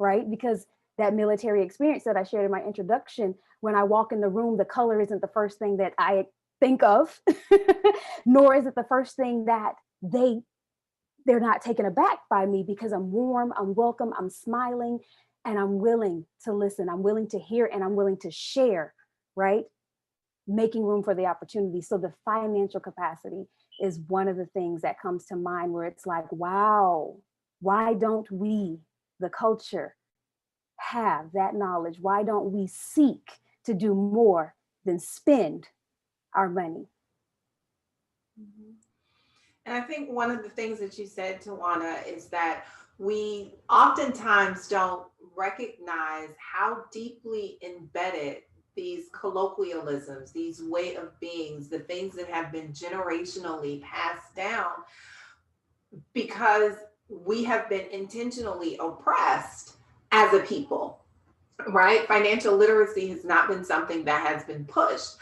right? Because that military experience that I shared in my introduction, when I walk in the room, the color isn't the first thing that I think of, nor is it the first thing that they're not taken aback by me, because I'm warm, I'm welcome, I'm smiling, and I'm willing to listen. I'm willing to hear, and I'm willing to share, right? Making room for the opportunity. So the financial capacity is one of the things that comes to mind, where it's like, wow, why don't we, the culture, have that knowledge? Why don't we seek to do more than spend our money? Mhm. And I think one of the things that you said, Tawana, is that we oftentimes don't recognize how deeply embedded these colloquialisms, these way of beings, the things that have been generationally passed down, because we have been intentionally oppressed as a people, right? Financial literacy has not been something that has been pushed.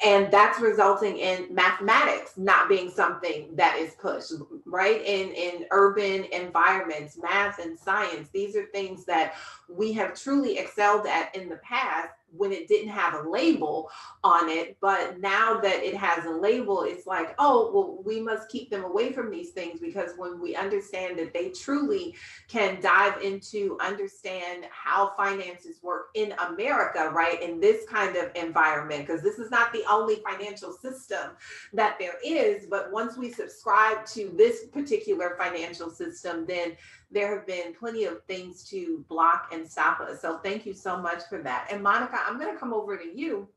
And that's resulting in mathematics not being something that is pushed, right? In urban environments, math and science, these are things that we have truly excelled at in the past when it didn't have a label on it. But now that it has a label, it's like, oh, well, we must keep them away from these things, because when we understand that they truly can dive into understand how finances work in America, right? In this kind of environment, because this is not the only financial system that there is, but once we subscribe to this particular financial system, then there have been plenty of things to block and stop us. So thank you so much for that. And Monica, I'm going to come over to you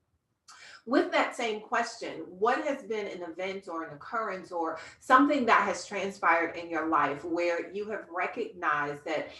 with that same question. What has been an event or an occurrence or something that has transpired in your life where you have recognized that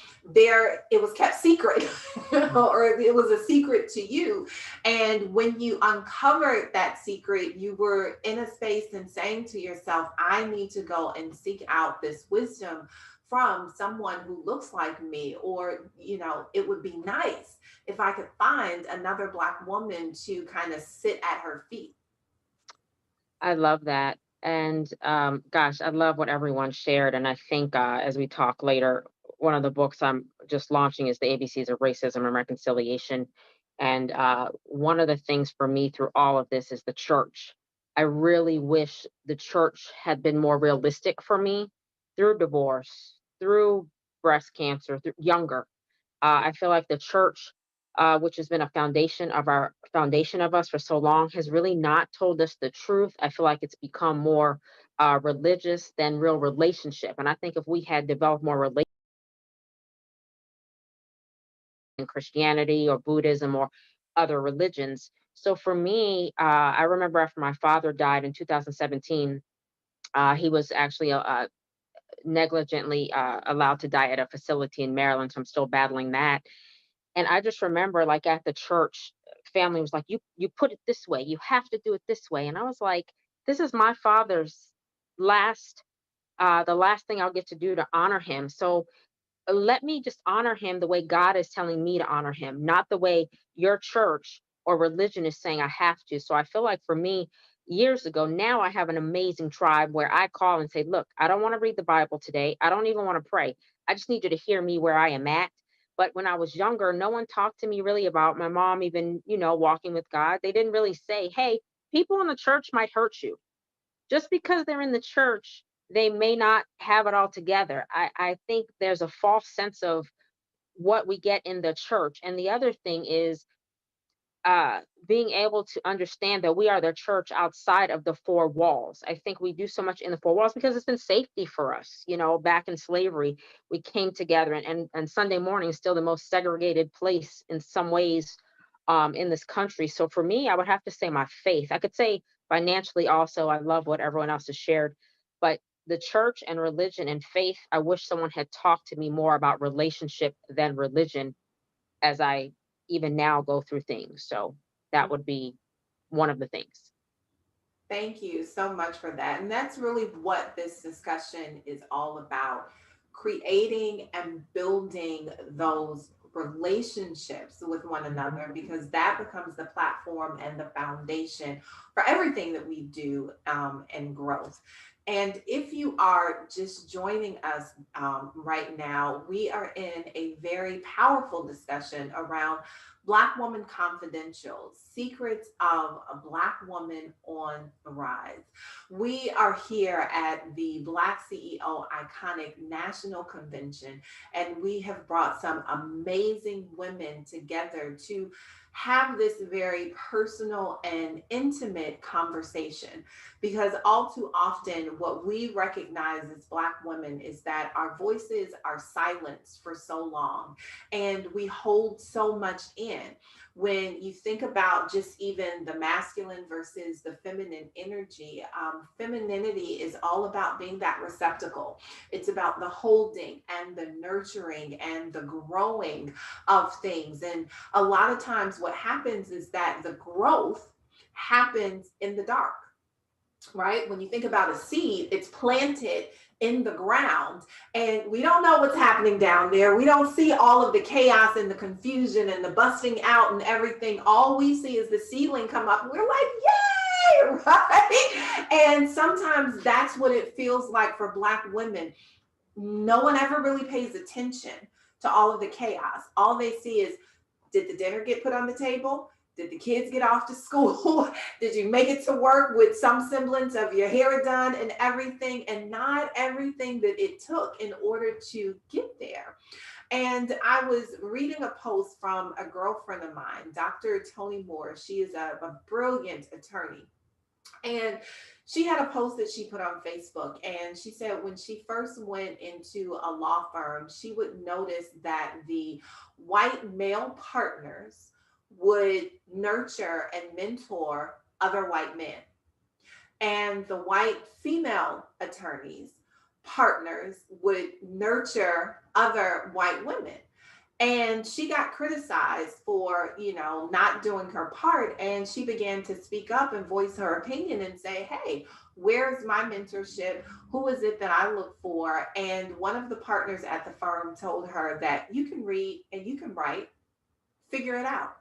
it was kept secret or it was a secret to you, and when you uncovered that secret, you were in a space and saying to yourself, I need to go and seek out this wisdom from someone who looks like me, or it would be nice if I could find another Black woman to kind of sit at her feet. I love that. And gosh, I love what everyone shared. And I think as we talk later, one of the books I'm just launching is The ABCs of Racism and Reconciliation. And one of the things for me through all of this is the church. I really wish the church had been more realistic for me through divorce, through breast cancer, through younger. I feel like the church, which has been a foundation of us for so long, has really not told us the truth. I feel like it's become more religious than real relationship. And I think if we had developed more relationship in Christianity or Buddhism or other religions. So for me, I remember after my father died in 2017, he was actually negligently allowed to die at a facility in Maryland. So I'm still battling that. And I just remember, like, at the church, family was like, you put it this way, you have to do it this way. And I was like, this is my father's last the last thing I'll get to do to honor him. So let me just honor him the way God is telling me to honor him, not the way your church or religion is saying I have to. So I feel like for me, years ago, now I have an amazing tribe where I call and say, look, I don't want to read the Bible today. I don't even want to pray. I just need you to hear me where I am at. But when I was younger, no one talked to me really about my mom, even, walking with God. They didn't really say, hey, people in the church might hurt you just because they're in the church, they may not have it all together. I think there's a false sense of what we get in the church. And the other thing is being able to understand that we are the church outside of the four walls. I think we do so much in the four walls because it's been safety for us. Back in slavery, we came together, and Sunday morning is still the most segregated place in some ways in this country. So for me, I would have to say my faith. I could say financially also, I love what everyone else has shared, but the church and religion and faith, I wish someone had talked to me more about relationship than religion as I even now go through things. So that would be one of the things. Thank you so much for that. And that's really what this discussion is all about, creating and building those relationships with one another, because that becomes the platform and the foundation for everything that we do and growth. And if you are just joining us right now, we are in a very powerful discussion around Black Woman Confidential, Secrets of a Black Woman on the Rise. We are here at the BlackCEO Iconic National Convention, and we have brought some amazing women together to have this very personal and intimate conversation, because all too often what we recognize as Black women is that our voices are silenced for so long and we hold so much in. When you think about just even the masculine versus the feminine energy, femininity is all about being that receptacle. It's about the holding and the nurturing and the growing of things. And a lot of times what happens is that the growth happens in the dark, right? When you think about a seed, it's planted in the ground and we don't know what's happening down there. We don't see all of the chaos and the confusion and the busting out and everything. All we see is the seedling come up and we're like, yay, right? And sometimes that's what it feels like for Black women. No one ever really pays attention to all of the chaos. All they see is, did the dinner get put on the table? Did the kids get off to school? Did you make it to work with some semblance of your hair done and everything, and not everything that it took in order to get there? And I was reading a post from a girlfriend of mine, Dr. Toni Moore. She is a brilliant attorney. And she had a post that she put on Facebook, and she said when she first went into a law firm, she would notice that the white male partners would nurture and mentor other white men. And the white female attorneys, partners, would nurture other white women. And she got criticized for, not doing her part. And she began to speak up and voice her opinion and say, hey, where's my mentorship? Who is it that I look for? And one of the partners at the firm told her that you can read and you can write, figure it out.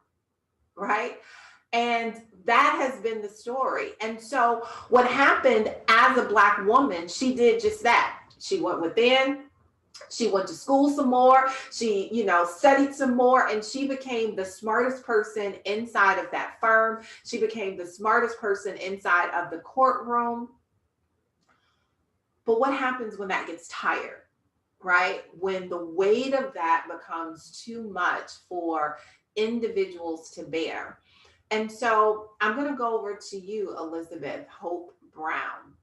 Right? And that has been the story. And so what happened as a Black woman, she did just that. She went within, she went to school some more, she, studied some more, and she became the smartest person inside of that firm. She became the smartest person inside of the courtroom. But what happens when that gets tired, right? When the weight of that becomes too much for individuals to bear. And so I'm going to go over to you, Elizabeth Hope Brown.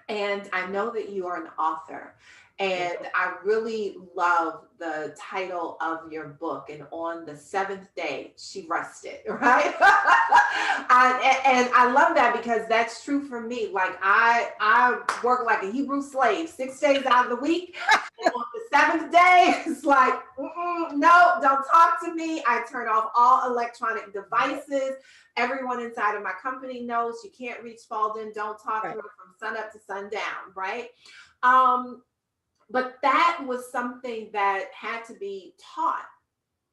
And I know that you are an author, and I really love the title of your book. And on the seventh day, she rested, right? And I love that because that's true for me. Like I work like a Hebrew slave 6 days out of the week. And on the seventh day, it's like, no, don't talk to me. I turn off all electronic devices. Everyone inside of my company knows you can't reach Spalding. Don't talk to her from sun up to sundown, right? But that was something that had to be taught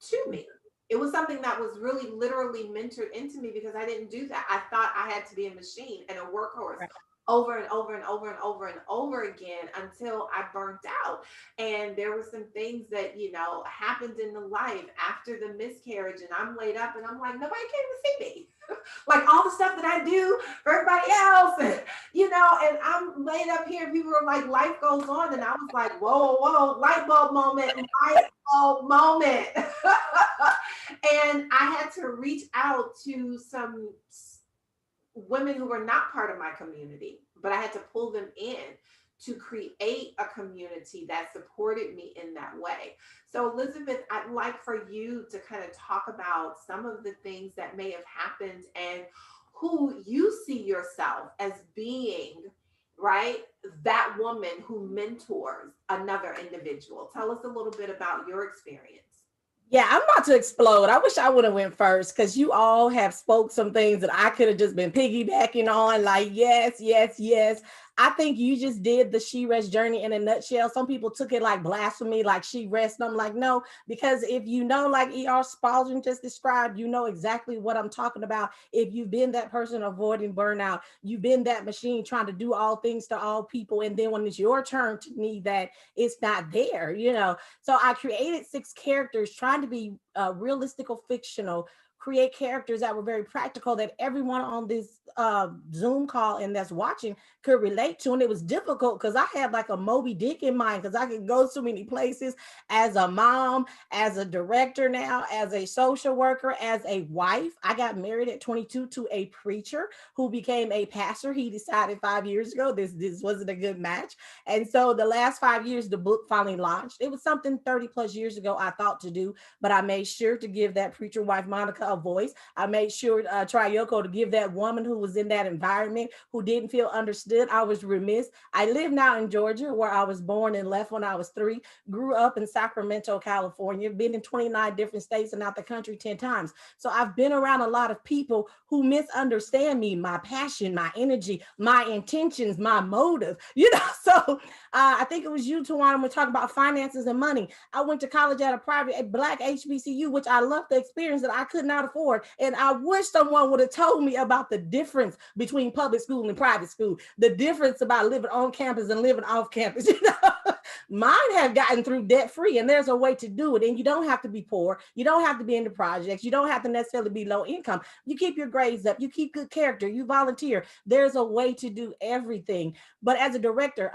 to me. It was something that was really literally mentored into me because I didn't do that. I thought I had to be a machine and a workhorse over and over and over and over and over again until I burnt out. And there were some things that, happened in the life after the miscarriage, and I'm laid up and I'm like, nobody came to see me. Like all the stuff that I do for everybody else, and I'm laid up here. People were like, life goes on. And I was like, whoa, light bulb moment, light bulb moment. And I had to reach out to some women who were not part of my community, but I had to pull them in to create a community that supported me in that way. So Elizabeth, I'd like for you to kind of talk about some of the things that may have happened and who you see yourself as being, right? That woman who mentors another individual. Tell us a little bit about your experience. Yeah, I'm about to explode. I wish I would have went first because you all have spoke some things that I could have just been piggybacking on. Like, yes. I think you just did the she rest journey in a nutshell. Some people took it like blasphemy, like she rest. I'm like, no, because if you know, like ER Spalding just described, you know exactly what I'm talking about. If you've been that person avoiding burnout, you've been that machine trying to do all things to all people. And then when it's your turn to need that, it's not there, you know? So I created 6 characters trying to be realistic or fictional, create characters that were very practical that everyone on this Zoom call and that's watching could relate to. And it was difficult because I had like a Moby Dick in mind because I could go so many places as a mom, as a director now, as a social worker, as a wife. I got married at 22 to a preacher who became a pastor. He decided 5 years ago this wasn't a good match. And so the last 5 years, the book finally launched. It was something 30 plus years ago I thought to do, but I made sure to give that preacher wife, Monica, a voice. I made sure Trioko to give that woman who was in that environment who didn't feel understood. I was remiss. I live now in Georgia, where I was born and left when I was 3, grew up in Sacramento, California, been in 29 different states and out the country 10 times. So I've been around a lot of people who misunderstand me, my passion, my energy, my intentions, my motive, you know. So I think it was you, Tiran, we're talking about finances and money. I went to college at a Black HBCU, which I loved the experience that I could not afford. And I wish someone would have told me about the difference between public school and private school, the difference about living on campus and living off campus. You know, mine have gotten through debt free, and there's a way to do it. And you don't have to be poor. You don't have to be in the projects. You don't have to necessarily be low income. You keep your grades up. You keep good character. You volunteer. There's a way to do everything. But as a director,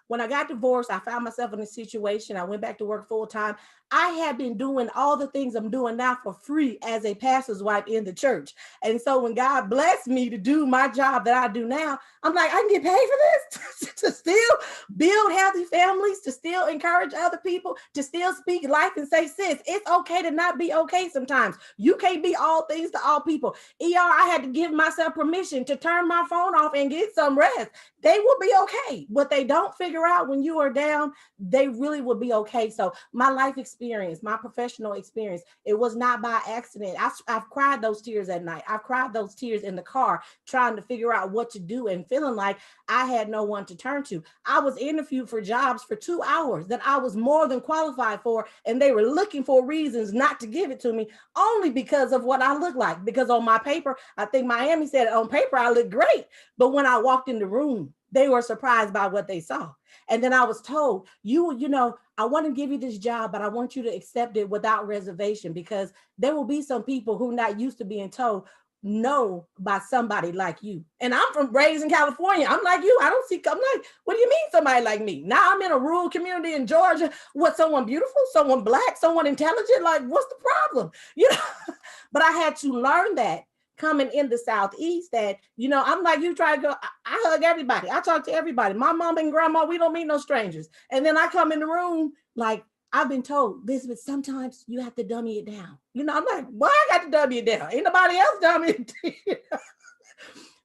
when I got divorced, I found myself in a situation. I went back to work full time. I had been doing all the things I'm doing now for free as a pastor's wife in the church. And so when God blessed me to do my job that I do now, I'm like, I can get paid for this to still build healthy families, to still encourage other people, to still speak life and say, sis, it's okay to not be okay sometimes. You can't be all things to all people. I had to give myself permission to turn my phone off and get some rest. They will be okay. What they don't figure out when you are down, they really will be okay. So my life experience, my professional experience, it was not by accident. I've cried those tears at night. I've cried those tears in the car trying to figure out what to do and feeling like I had no one to turn to. I was interviewed for jobs for 2 hours that I was more than qualified for, and they were looking for reasons not to give it to me only because of what I look like. Because on my paper, I think Miami said on paper I look great, but when I walked in the room, they were surprised by what they saw. And then I was told, you know, I want to give you this job, but I want you to accept it without reservation, because there will be some people who are not used to being told no by somebody like you. And I'm raised in California. I'm like you. I'm like, what do you mean somebody like me? Now I'm in a rural community in Georgia. What, someone beautiful, someone Black, someone intelligent? Like, what's the problem? You know, but I had to learn that coming in the Southeast, that, you know, I'm like, you try to go, I hug everybody. I talk to everybody. My mom and grandma, we don't meet no strangers. And then I come in the room, like, I've been told, Elizabeth, sometimes you have to dummy it down. You know, I'm like, why I got to dummy it down? Ain't nobody else dummy it down.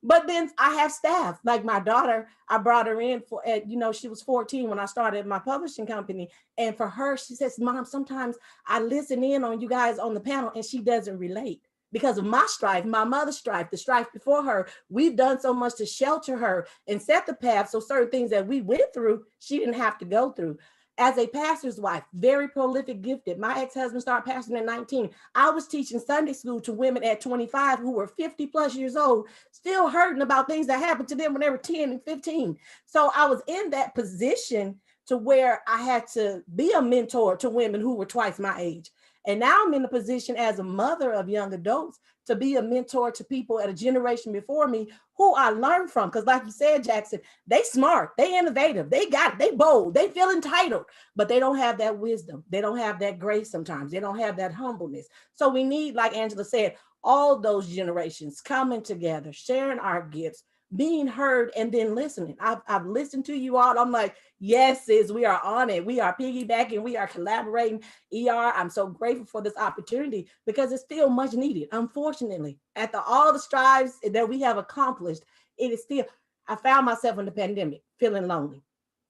But then I have staff, like my daughter, I brought her in for, you know, she was 14 when I started my publishing company. And for her, she says, Mom, sometimes I listen in on you guys on the panel and she doesn't relate. Because of my strife, my mother's strife, the strife before her, we've done so much to shelter her and set the path so certain things that we went through, she didn't have to go through. As a pastor's wife, very prolific, gifted. My ex-husband started pastoring at 19. I was teaching Sunday school to women at 25 who were 50 plus years old, still hurting about things that happened to them when they were 10 and 15. So I was in that position to where I had to be a mentor to women who were twice my age. And now I'm in a position as a mother of young adults to be a mentor to people at a generation before me who I learned from. Because like you said, Jackson, they smart, they innovative, they got it, they bold, they feel entitled, but they don't have that wisdom. They don't have that grace sometimes. They don't have that humbleness. So we need, like Angela said, all those generations coming together, sharing our gifts, being heard, and then listening. I've listened to you all. I'm like, yes, sis, we are on it. We are piggybacking. We are collaborating. I'm so grateful for this opportunity because it's still much needed. Unfortunately, after all the strides that we have accomplished, it is still, I found myself in the pandemic feeling lonely.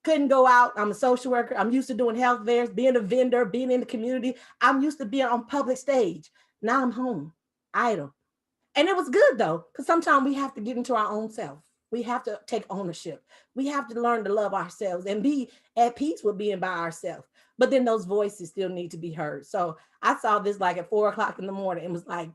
Couldn't go out. I'm a social worker. I'm used to doing health fairs, being a vendor, being in the community. I'm used to being on public stage. Now I'm home, idle. And it was good though, because sometimes we have to get into our own self. We have to take ownership. We have to learn to love ourselves and be at peace with being by ourselves. But then those voices still need to be heard. So I saw this like at 4 o'clock in the morning and was like,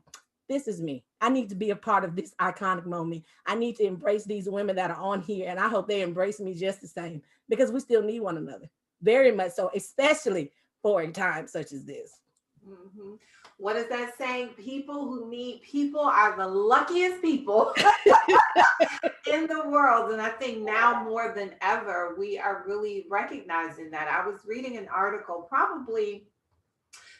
this is me. I need to be a part of this iconic moment. I need to embrace these women that are on here. And I hope they embrace me just the same, because we still need one another. Very much so, especially for a time such as this. Mm-hmm. What is that saying? People who need people are the luckiest people in the world. And I think now more than ever, we are really recognizing that. I was reading an article probably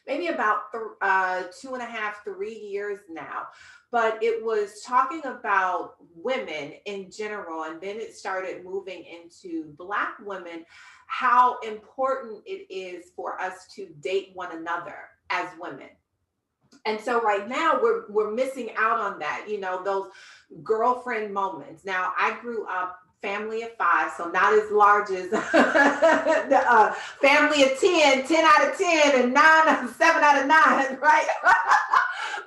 maybe about 2.5, 3 years now. But it was talking about women in general, and then it started moving into Black women, how important it is for us to date one another as women. And so right now we're missing out on that, those girlfriend moments. Now I grew up family of 5, so not as large as the family of 10, 10 out of 10, and 7 out of 9, right?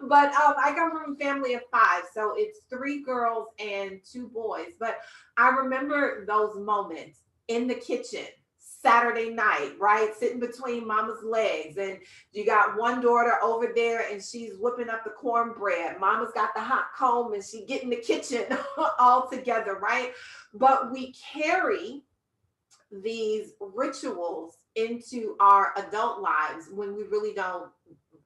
But I come from a family of 5, so it's 3 girls and 2 boys. But I remember those moments in the kitchen Saturday night, right? Sitting between mama's legs, and you got one daughter over there and she's whipping up the cornbread. Mama's got the hot comb and she get in the kitchen all together, right? But we carry these rituals into our adult lives when we really don't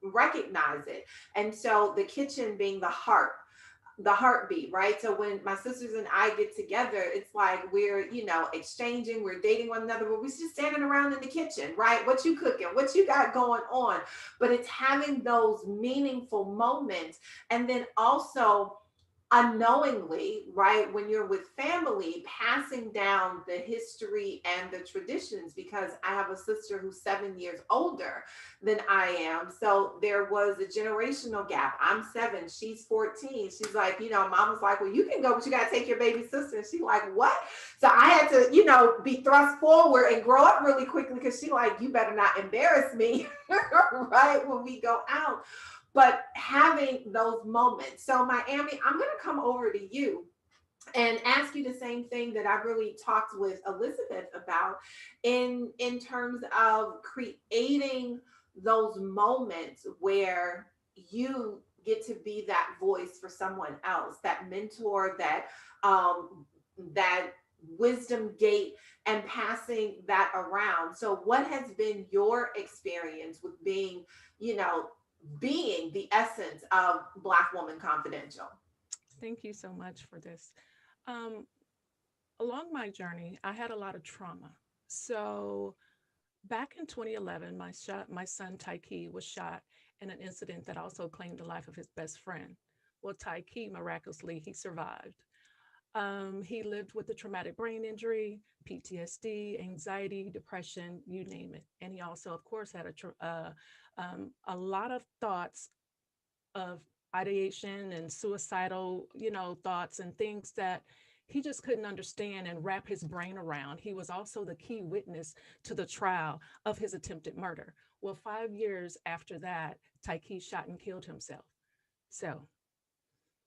recognize it. And so the kitchen being the heartbeat, right? So when my sisters and I get together, it's like we're, exchanging, we're dating one another, but we're just standing around in the kitchen, right? What you cooking? What you got going on? But it's having those meaningful moments. And then also unknowingly, right, when you're with family, passing down the history and the traditions, because I have a sister who's 7 years older than I am. So there was a generational gap. I'm 7, she's 14. She's like, mama's like, well, you can go, but you got to take your baby sister. And she's like, what? So I had to, be thrust forward and grow up really quickly, because she like, you better not embarrass me, right, when we go out. But having those moments. So Miami, I'm going to come over to you and ask you the same thing that I really talked with Elizabeth about in terms of creating those moments where you get to be that voice for someone else, that mentor, that wisdom gate, and passing that around. So what has been your experience with being the essence of Black Woman Confidential? Thank you so much for this. Um, Along my journey, I had a lot of trauma. So back in 2011, my son Tyke was shot in an incident that also claimed the life of his best friend. Well, Tyke, miraculously, he survived. He lived with a traumatic brain injury, PTSD, anxiety, depression, you name it. And he also, of course, had a lot of thoughts of ideation and suicidal, thoughts and things that he just couldn't understand and wrap his brain around. He was also the key witness to the trial of his attempted murder. Well, 5 years after that, Tyke shot and killed himself. So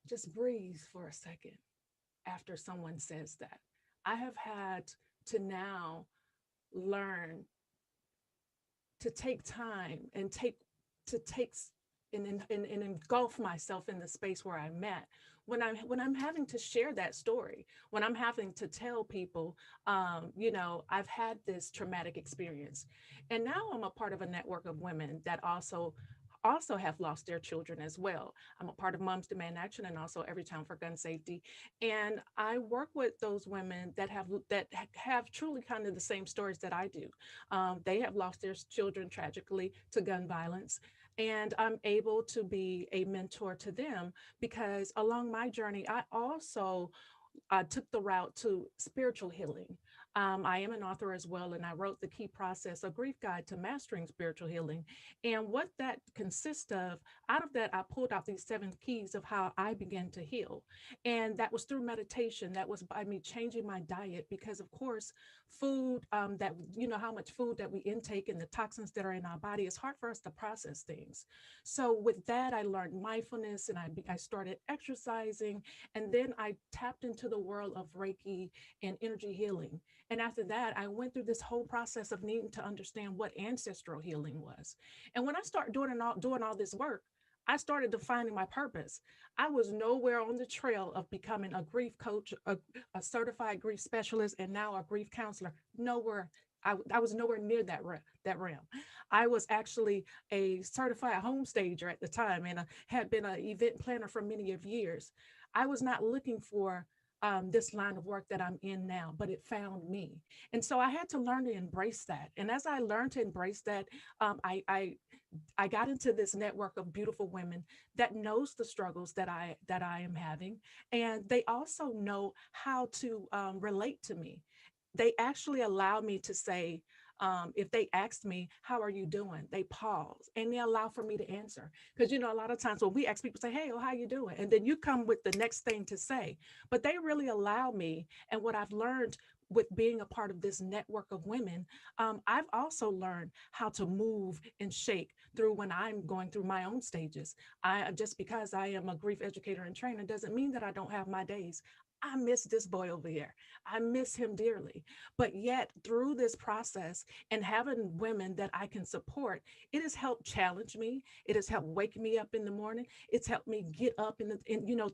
just breathe for a second after someone says that. I have had to now learn to take time and to take and engulf myself in the space where I'm at. When I'm having to share that story, when I'm having to tell people, I've had this traumatic experience, and now I'm a part of a network of women that also have lost their children as well. I'm a part of Moms Demand Action and also Every Town for Gun Safety. And I work with those women that have truly kind of the same stories that I do. They have lost their children tragically to gun violence. And I'm able to be a mentor to them because along my journey, I also took the route to spiritual healing. I am an author as well, and I wrote The Key Process, a grief guide to mastering spiritual healing. And what that consists of, out of that, I pulled out these 7 keys of how I began to heal. And that was through meditation. That was by me changing my diet, because, of course, food, that, you know, how much food that we intake and the toxins that are in our body, it's hard for us to process things. So with that, I learned mindfulness, and I started exercising. And then I tapped into the world of Reiki and energy healing. And after that, I went through this whole process of needing to understand what ancestral healing was. And when I started doing all this work, I started defining my purpose. I was nowhere on the trail of becoming a grief coach, a certified grief specialist, and now a grief counselor. Nowhere. I was nowhere near that realm. I was actually a certified home stager at the time, and had been an event planner for many of years. I was not looking for this line of work that I'm in now, but it found me. And so I had to learn to embrace that. And as I learned to embrace that, I got into this network of beautiful women that knows the struggles that I am having, and they also know how to relate to me. They actually allow me to say, if they asked me, how are you doing? They pause and they allow for me to answer. Because, you know, a lot of times when we ask people, say, hey, oh, how you doing? And then you come with the next thing to say. But they really allow me. And what I've learned with being a part of this network of women, I've also learned how to move and shake through when I'm going through my own stages. Just because I am a grief educator and trainer doesn't mean that I don't have my days. I miss this boy over here. I miss him dearly. But yet, through this process and having women that I can support, it has helped challenge me. It has helped wake me up in the morning. It's helped me get up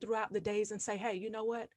throughout the days and say, hey, you know what?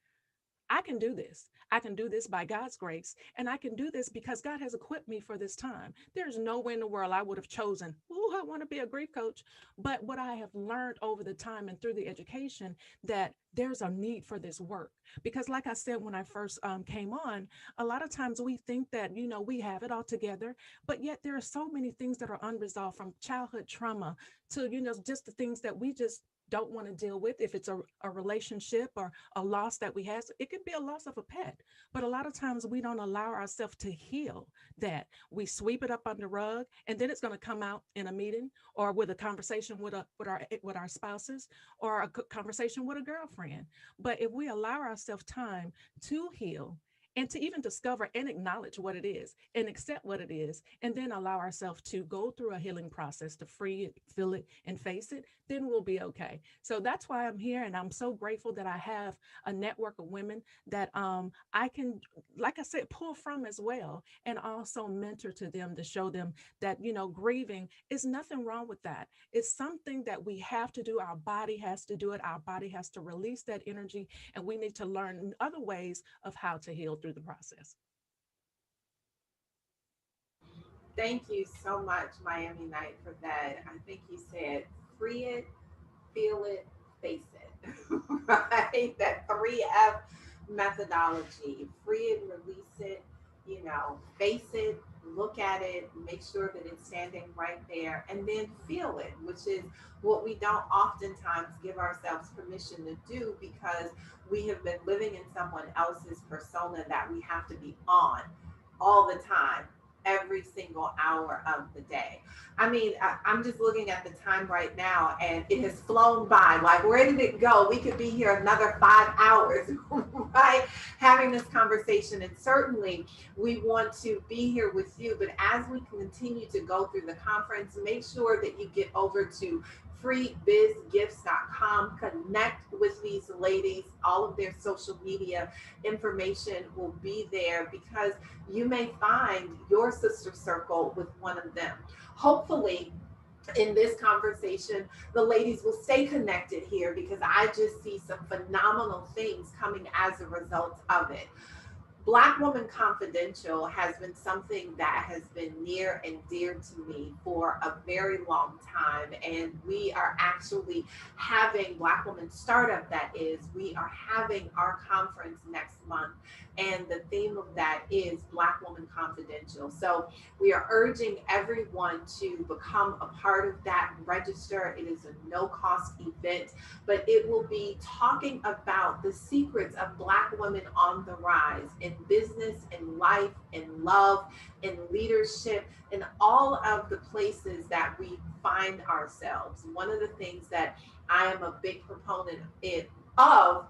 I can do this. I can do this by God's grace. And I can do this because God has equipped me for this time. There's no way in the world I would have chosen, oh, I want to be a grief coach. But what I have learned over the time and through the education, that there's a need for this work. Because like I said, when I first came on, a lot of times we think that, you know, we have it all together, but yet there are so many things that are unresolved, from childhood trauma to, you know, just the things that we just don't want to deal with. If it's a relationship or a loss that we have, it could be a loss of a pet. But a lot of times we don't allow ourselves to heal that. We sweep it up under the rug, and then it's going to come out in a meeting or with a conversation with our spouses, or a conversation with a girlfriend. But if we allow ourselves time to heal, and to even discover and acknowledge what it is and accept what it is, and then allow ourselves to go through a healing process to free it, feel it, and face it, then we'll be okay. So that's why I'm here. And I'm so grateful that I have a network of women that I can, like I said, pull from as well, and also mentor to them to show them that, you know, grieving is nothing wrong with that. It's something that we have to do. Our body has to do it. Our body has to release that energy, and we need to learn other ways of how to heal through the process. Thank you so much, Miami Night, for that. I think you said free it, feel it, face it. Right? That 3F methodology. Free it, release it, you know, face it, look at it, make sure that it's standing right there, and then feel it, which is what we don't oftentimes give ourselves permission to do, because we have been living in someone else's persona that we have to be on all the time, every single hour of the day. I mean, I'm just looking at the time right now, and it has flown by. Like, where did it go? We could be here another 5 hours, right? Having this conversation. And certainly we want to be here with you. But as we continue to go through the conference, make sure that you get over to freebizgifts.com, connect with these ladies. All of their social media information will be there, because you may find your sister circle with one of them. Hopefully, in this conversation, the ladies will stay connected here, because I just see some phenomenal things coming as a result of it. Black Woman Confidential has been something that has been near and dear to me for a very long time. And we are actually having Black Woman Startup, that is, we are having our conference next month. And the theme of that is Black Woman Confidential. So we are urging everyone to become a part of that, register. It is a no cost event, but it will be talking about the secrets of Black women on the rise in in business, in life, in love, in leadership, in all of the places that we find ourselves. One of the things that I am a big proponent of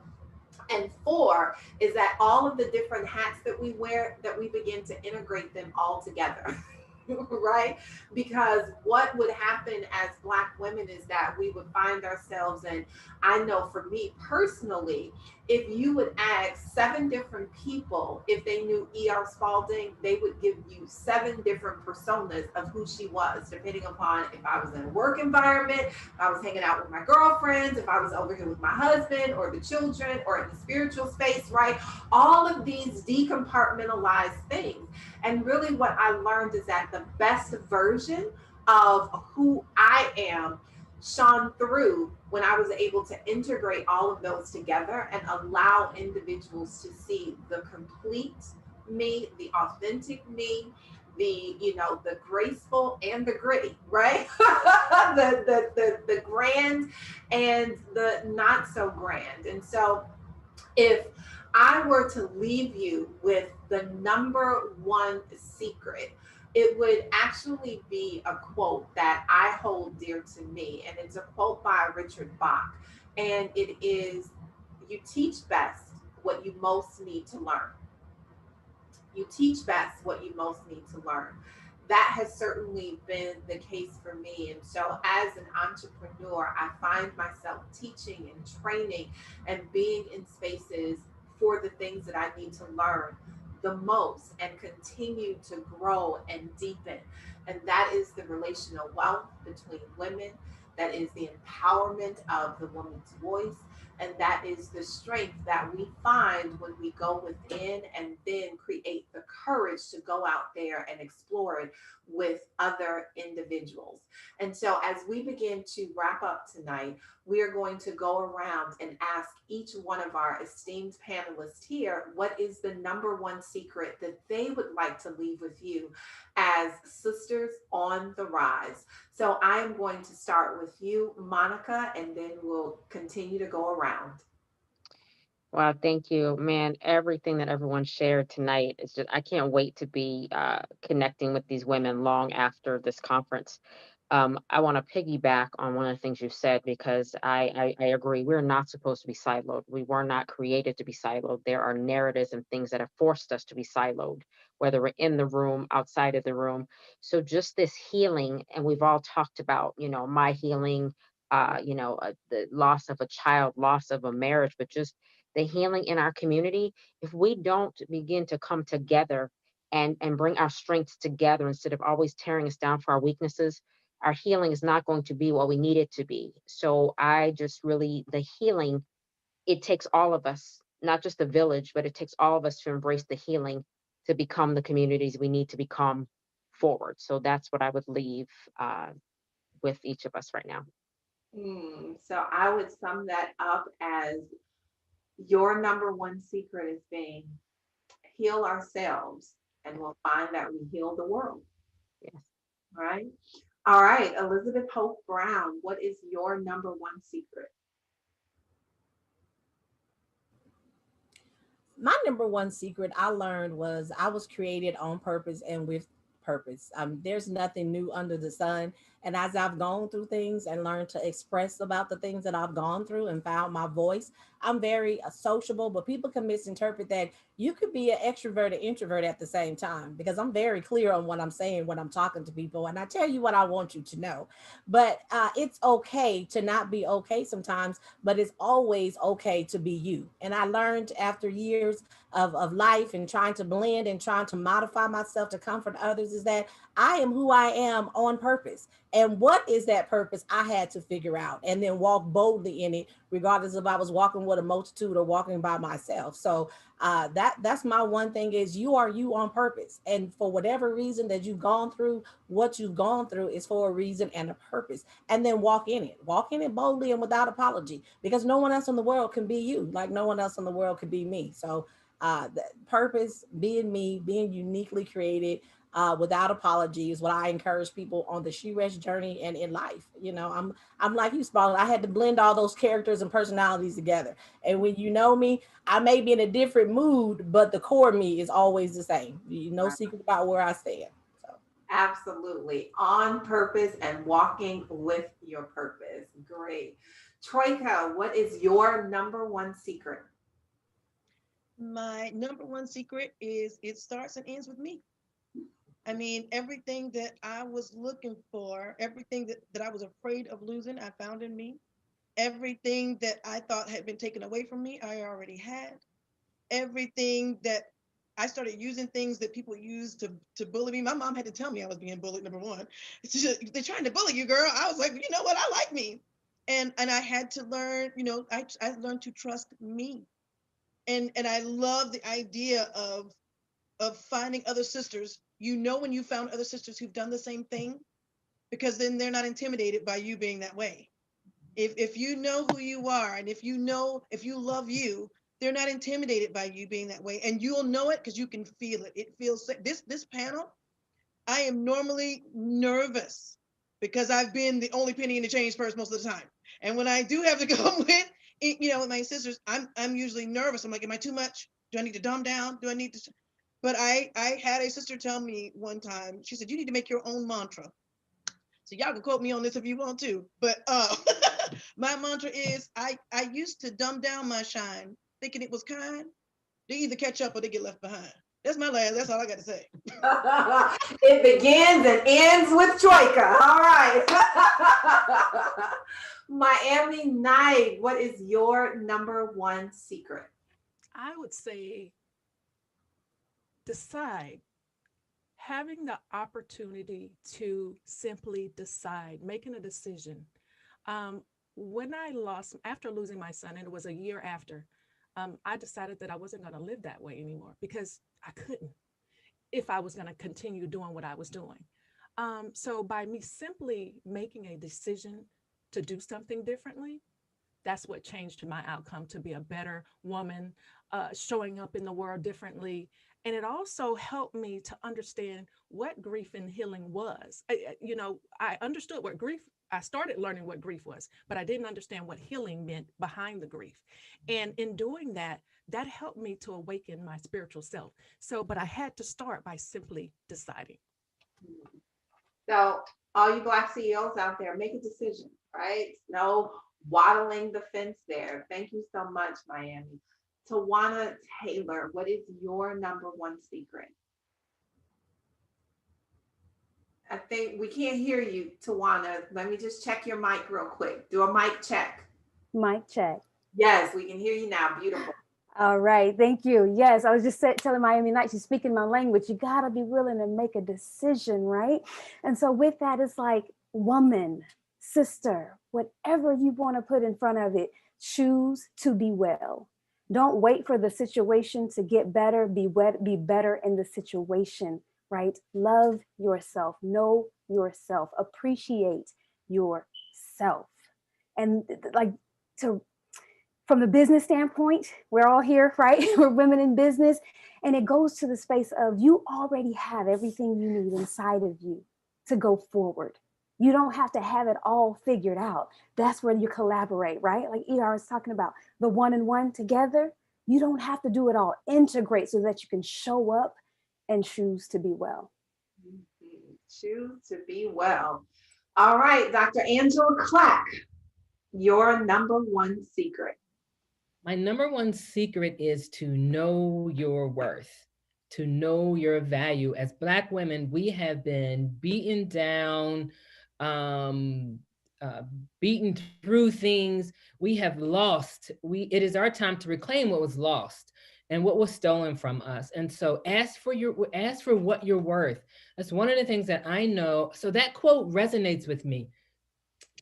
and for is that all of the different hats that we wear, that we begin to integrate them all together. Right? Because what would happen as Black women is that we would find ourselves, and I know for me personally, if you would ask 7 different people if they knew E.R. Spalding, they would give you 7 different personas of who she was, depending upon if I was in a work environment, if I was hanging out with my girlfriends, if I was over here with my husband or the children or in the spiritual space, right? All of these decompartmentalized things. And really what I learned is that the best version of who I am shone through when I was able to integrate all of those together and allow individuals to see the complete me, the authentic me, the, you know, the graceful and the gritty, right? the grand and the not so grand. And so if I were to leave you with the number one secret, it would actually be a quote that I hold dear to me. And it's a quote by Richard Bach. And it is, you teach best what you most need to learn. You teach best what you most need to learn. That has certainly been the case for me. And so, as an entrepreneur, I find myself teaching and training and being in spaces for the things that I need to learn the most and continue to grow and deepen. And that is the relational wealth between women, that is the empowerment of the woman's voice, and that is the strength that we find when we go within and then create the courage to go out there and explore it with other individuals. And so, as we begin to wrap up tonight, we are going to go around and ask each one of our esteemed panelists here what is the number one secret that they would like to leave with you as sisters on the rise. So I am going to start with you, Monica, and then we'll continue to go around. Wow, thank you, man. Everything that everyone shared tonight is just, I can't wait to be connecting with these women long after this conference. I want to piggyback on one of the things you said because I agree. We're not supposed to be siloed. We were not created to be siloed. There are narratives and things that have forced us to be siloed, whether we're in the room, outside of the room. So just this healing, and we've all talked about, you know, my healing, the loss of a child, loss of a marriage, but just the healing in our community. If we don't begin to come together and bring our strengths together instead of always tearing us down for our weaknesses, our healing is not going to be what we need it to be. So I just really, the healing, it takes all of us, not just the village, but it takes all of us to embrace the healing to become the communities we need to become forward. So that's what I would leave with each of us right now. So I would sum that up as your number one secret is being heal ourselves, and we'll find that we heal the world. Yes. Right? All right, Elizabeth Hope Brown, what is your number one secret? My number one secret I learned was I was created on purpose and with purpose. There's nothing new under the sun. And as I've gone through things and learned to express about the things that I've gone through and found my voice, I'm very sociable, but people can misinterpret that you could be an extrovert and introvert at the same time because I'm very clear on what I'm saying when I'm talking to people. And I tell you what I want you to know. But it's okay to not be okay sometimes, but it's always okay to be you. And I learned after years of life and trying to blend and trying to modify myself to comfort others is that I am who I am on purpose. And what is that purpose? I had to figure out and then walk boldly in it, regardless if I was walking with a multitude or walking by myself. So that's my one thing is you are you on purpose. And for whatever reason that you've gone through, what you've gone through is for a reason and a purpose. And then walk in it boldly and without apology, because no one else in the world can be you, like no one else in the world could be me. So the purpose, being me, being uniquely created, without apology is what I encourage people on the She Rest journey and in life. I'm like you, Spalding. I had to blend all those characters and personalities together. And when you know me, I may be in a different mood, but the core me is always the same. No secret about where I stand. So. Absolutely. On purpose and walking with your purpose. Great. Troika, what is your number one secret? My number one secret is it starts and ends with me. I mean, everything that I was looking for, everything that I was afraid of losing, I found in me. Everything that I thought had been taken away from me, I already had. Everything that I started using things that people used to bully me. My mom had to tell me I was being bullied, number one. They're trying to bully you, girl. I was like, you know what? I like me. And I had to learn, I learned to trust me. And I love the idea of finding other sisters. When you found other sisters who've done the same thing, because then they're not intimidated by you being that way. If you know who you are, and if you love you, they're not intimidated by you being that way. And you'll know it because you can feel it. It feels like this panel, I am normally nervous because I've been the only penny in the change person most of the time. And when I do have to go with my sisters, I'm usually nervous. I'm like, am I too much? Do I need to dumb down? Do I need to? But I had a sister tell me one time, she said, you need to make your own mantra. So y'all can quote me on this if you want to, but my mantra is I used to dumb down my shine, thinking it was kind. They either catch up or they get left behind. That's all I got to say. It begins and ends with Troika. All right. Mcneil, what is your number one secret? I would say decide. Having the opportunity to simply decide, making a decision. When after losing my son, and it was a year after, I decided that I wasn't going to live that way anymore because I couldn't if I was going to continue doing what I was doing. So by me simply making a decision to do something differently, that's what changed my outcome to be a better woman, showing up in the world differently. And it also helped me to understand what grief and healing was. I understood what grief, I started learning what grief was, but I didn't understand what healing meant behind the grief. And in doing that, that helped me to awaken my spiritual self. But I had to start by simply deciding. So all you Black CEOs out there, make a decision, right? No waddling the fence there. Thank you so much, Mcneil. Tawana Taylor, what is your number one secret? I think we can't hear you, Tawana. Let me just check your mic real quick. Do a mic check. Mic check. Yes, we can hear you now. Beautiful. All right, thank you. Yes, I was just telling Mcneil, she's speaking my language. You gotta be willing to make a decision, right? And so with that, it's like woman, sister, whatever you want to put in front of it, choose to be well. Don't wait for the situation to get better. Be better in the situation, right? Love yourself, know yourself, appreciate yourself. And from the business standpoint, we're all here, right? We're women in business. And it goes to the space of you already have everything you need inside of you to go forward. You don't have to have it all figured out. That's where you collaborate, right? Like ER was talking about, the one and one together. You don't have to do it all. Integrate so that you can show up and choose to be well. Choose to be well. All right, Dr. Angela Clack, your number one secret. My number one secret is to know your worth, to know your value. As Black women, we have been beaten down, beaten through things. We have lost. It is our time to reclaim what was lost and what was stolen from us. And so ask for what you're worth. That's one of the things that I know. So that quote resonates with me.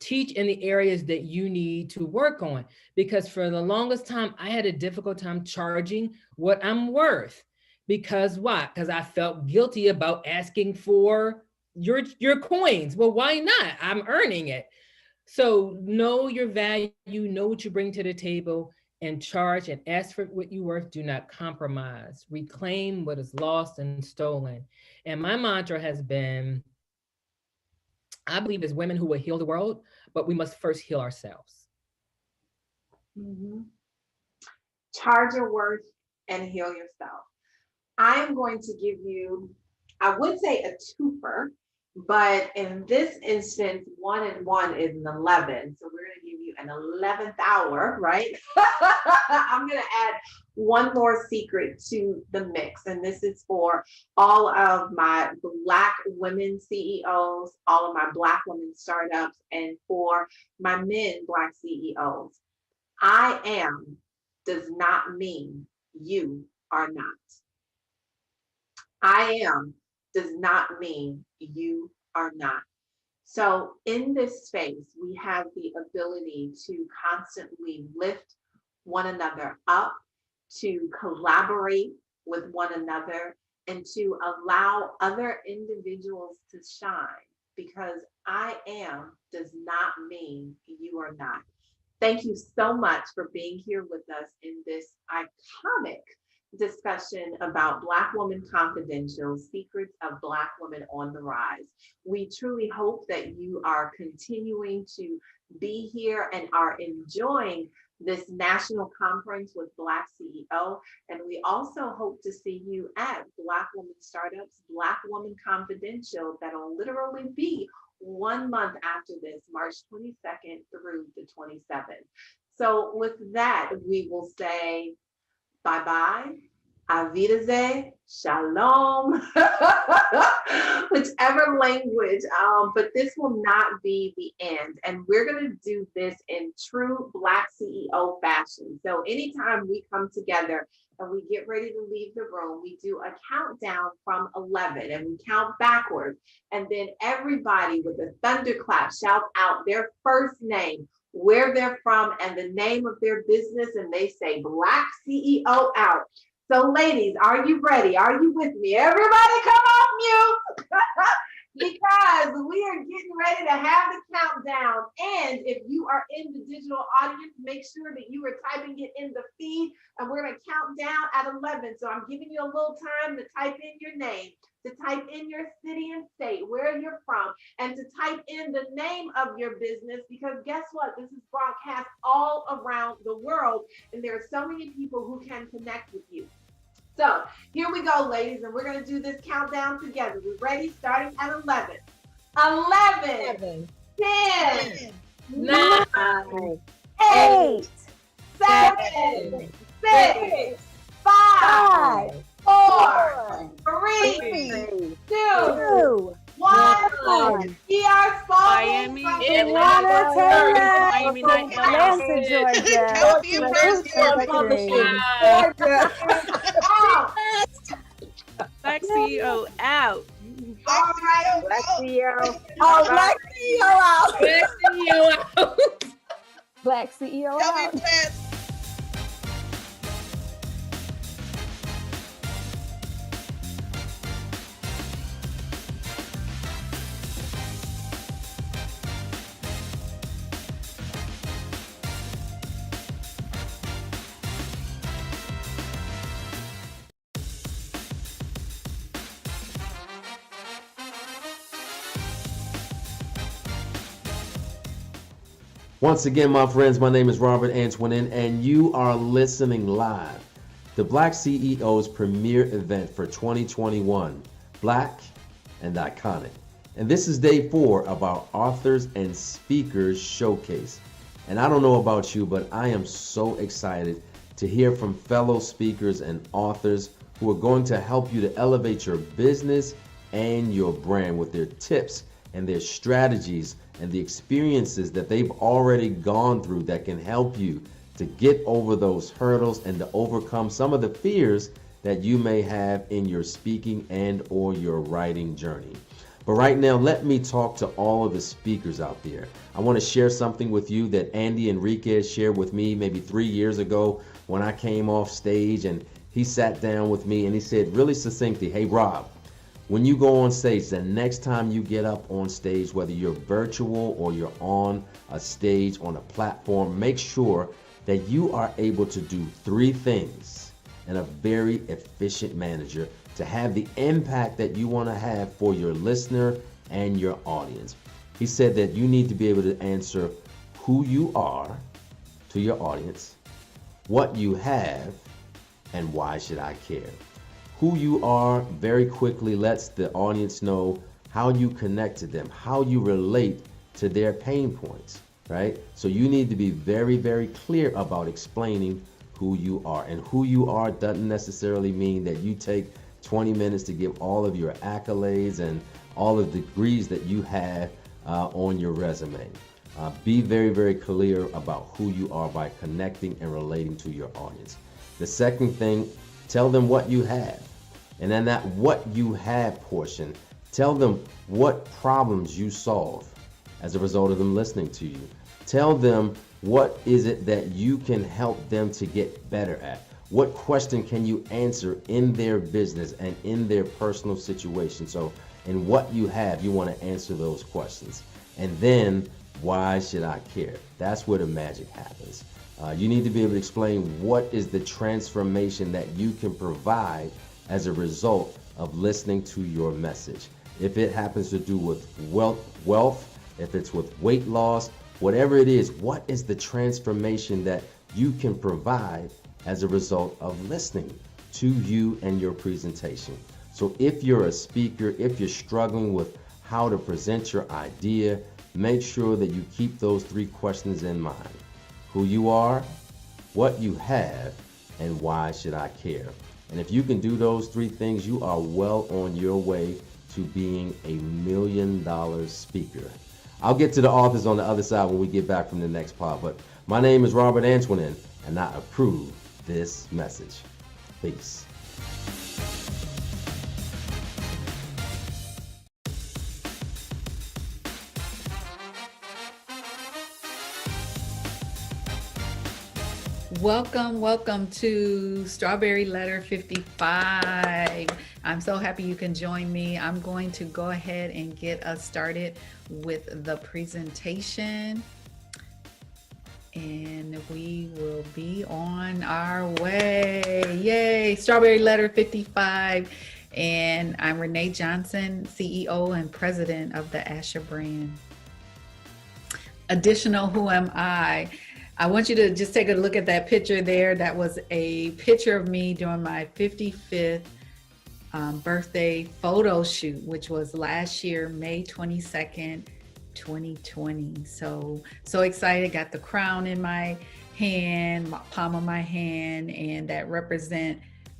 Teach in the areas that you need to work on, because for the longest time, I had a difficult time charging what I'm worth. Because why? Because I felt guilty about asking for your coins. Well, why not? I'm earning it. So know your value, know what you bring to the table, and charge and ask for what you're worth. Do not compromise. Reclaim what is lost and stolen. And my mantra has been, I believe as women who will heal the world, but we must first heal ourselves. Mm-hmm. Charge your worth and heal yourself. I'm going to give you, I would say a twofer, but in this instance, 1 and 1 is an 11. So we're going to give you an 11th hour, right? I'm going to add one more secret to the mix. And this is for all of my Black women CEOs, all of my Black women startups, and for my men Black CEOs. I am does not mean you are not. I am does not mean you are not. So in this space, we have the ability to constantly lift one another up, to collaborate with one another, and to allow other individuals to shine, because I am does not mean you are not. Thank you so much for being here with us in this iconic discussion about Black Woman Confidential, Secrets of Black Women on the Rise. We truly hope that you are continuing to be here and are enjoying this national conference with BlackCEO. And we also hope to see you at Black Woman Startups, Black Woman Confidential, that'll literally be 1 month after this, March 22nd through the 27th. So with that, we will say bye-bye, auf Wiedersehen, shalom, whichever language, but this will not be the end. And we're gonna do this in true Black CEO fashion. So anytime we come together and we get ready to leave the room, we do a countdown from 11 and we count backwards. And then everybody with a thunderclap shouts out their first name, where they're from, and the name of their business, and they say BlackCEO out. So ladies, are you ready? Are you with me? Everybody come off mute because we are getting ready to have the countdown. And if you are in the digital audience, make sure that you are typing it in the feed, and we're going to count down at 11. So I'm giving you a little time to type in your name, to type in your city and state, where you're from, and to type in the name of your business, because guess what? This is broadcast all around the world, and there are so many people who can connect with you. So here we go, ladies, and we're going to do this countdown together. We're ready, starting at 11. 11, 10, 9, 8, 7, 6, 5, 4, 3, 2, 1. We are Miami, Atlanta, Miami, Atlanta, Georgia. BlackCEO out. All right, BlackCEO. Oh, BlackCEO out. BlackCEO out. BlackCEO out. Once again, my friends, my name is Robert Antoinin, and you are listening live to BlackCEO's premier event for 2021, Black and Iconic. And this is day 4 of our Authors and Speakers Showcase. And I don't know about you, but I am so excited to hear from fellow speakers and authors who are going to help you to elevate your business and your brand with their tips and their strategies and the experiences that they've already gone through that can help you to get over those hurdles and to overcome some of the fears that you may have in your speaking and or your writing journey. But right now, let me talk to all of the speakers out there. I want to share something with you that Andy Enriquez shared with me maybe 3 years ago when I came off stage, and he sat down with me and he said really succinctly, "Hey Rob, when you go on stage, the next time you get up on stage, whether you're virtual or you're on a stage, on a platform, make sure that you are able to do three things in a very efficient manager to have the impact that you want to have for your listener and your audience. He said that you need to be able to answer who you are to your audience, what you have, and why should I care. Who you are very quickly lets the audience know how you connect to them, how you relate to their pain points, right? So you need to be very, very clear about explaining who you are. And who you are doesn't necessarily mean that you take 20 minutes to give all of your accolades and all of the degrees that you have on your resume. Be very, very clear about who you are by connecting and relating to your audience. The second thing, tell them what you have. And then that what you have portion, tell them what problems you solve as a result of them listening to you. Tell them what is it that you can help them to get better at. What question can you answer in their business and in their personal situation? So in what you have, you want to answer those questions. And then, why should I care? That's where the magic happens. You need to be able to explain what is the transformation that you can provide as a result of listening to your message. If it happens to do with wealth, if it's with weight loss, whatever it is, what is the transformation that you can provide as a result of listening to you and your presentation? So if you're a speaker, if you're struggling with how to present your idea, make sure that you keep those three questions in mind. Who you are, what you have, and why should I care? And if you can do those three things, you are well on your way to being a $1 million speaker. I'll get to the authors on the other side when we get back from the next part, but my name is Robert Antoinin, and I approve this message. Peace. Welcome to Strawberry Letter 55. I'm so happy you can join me. I'm going to go ahead and get us started with the presentation, and we will be on our way. Yay, Strawberry Letter 55. And I'm Renee Johnson, CEO and President of the Asher brand. Additional, who am I? I want you to just take a look at that picture there. That was a picture of me during my 55th birthday photo shoot, which was last year, May 22nd, 2020. So excited. Got the crown in my hand, palm of my hand, and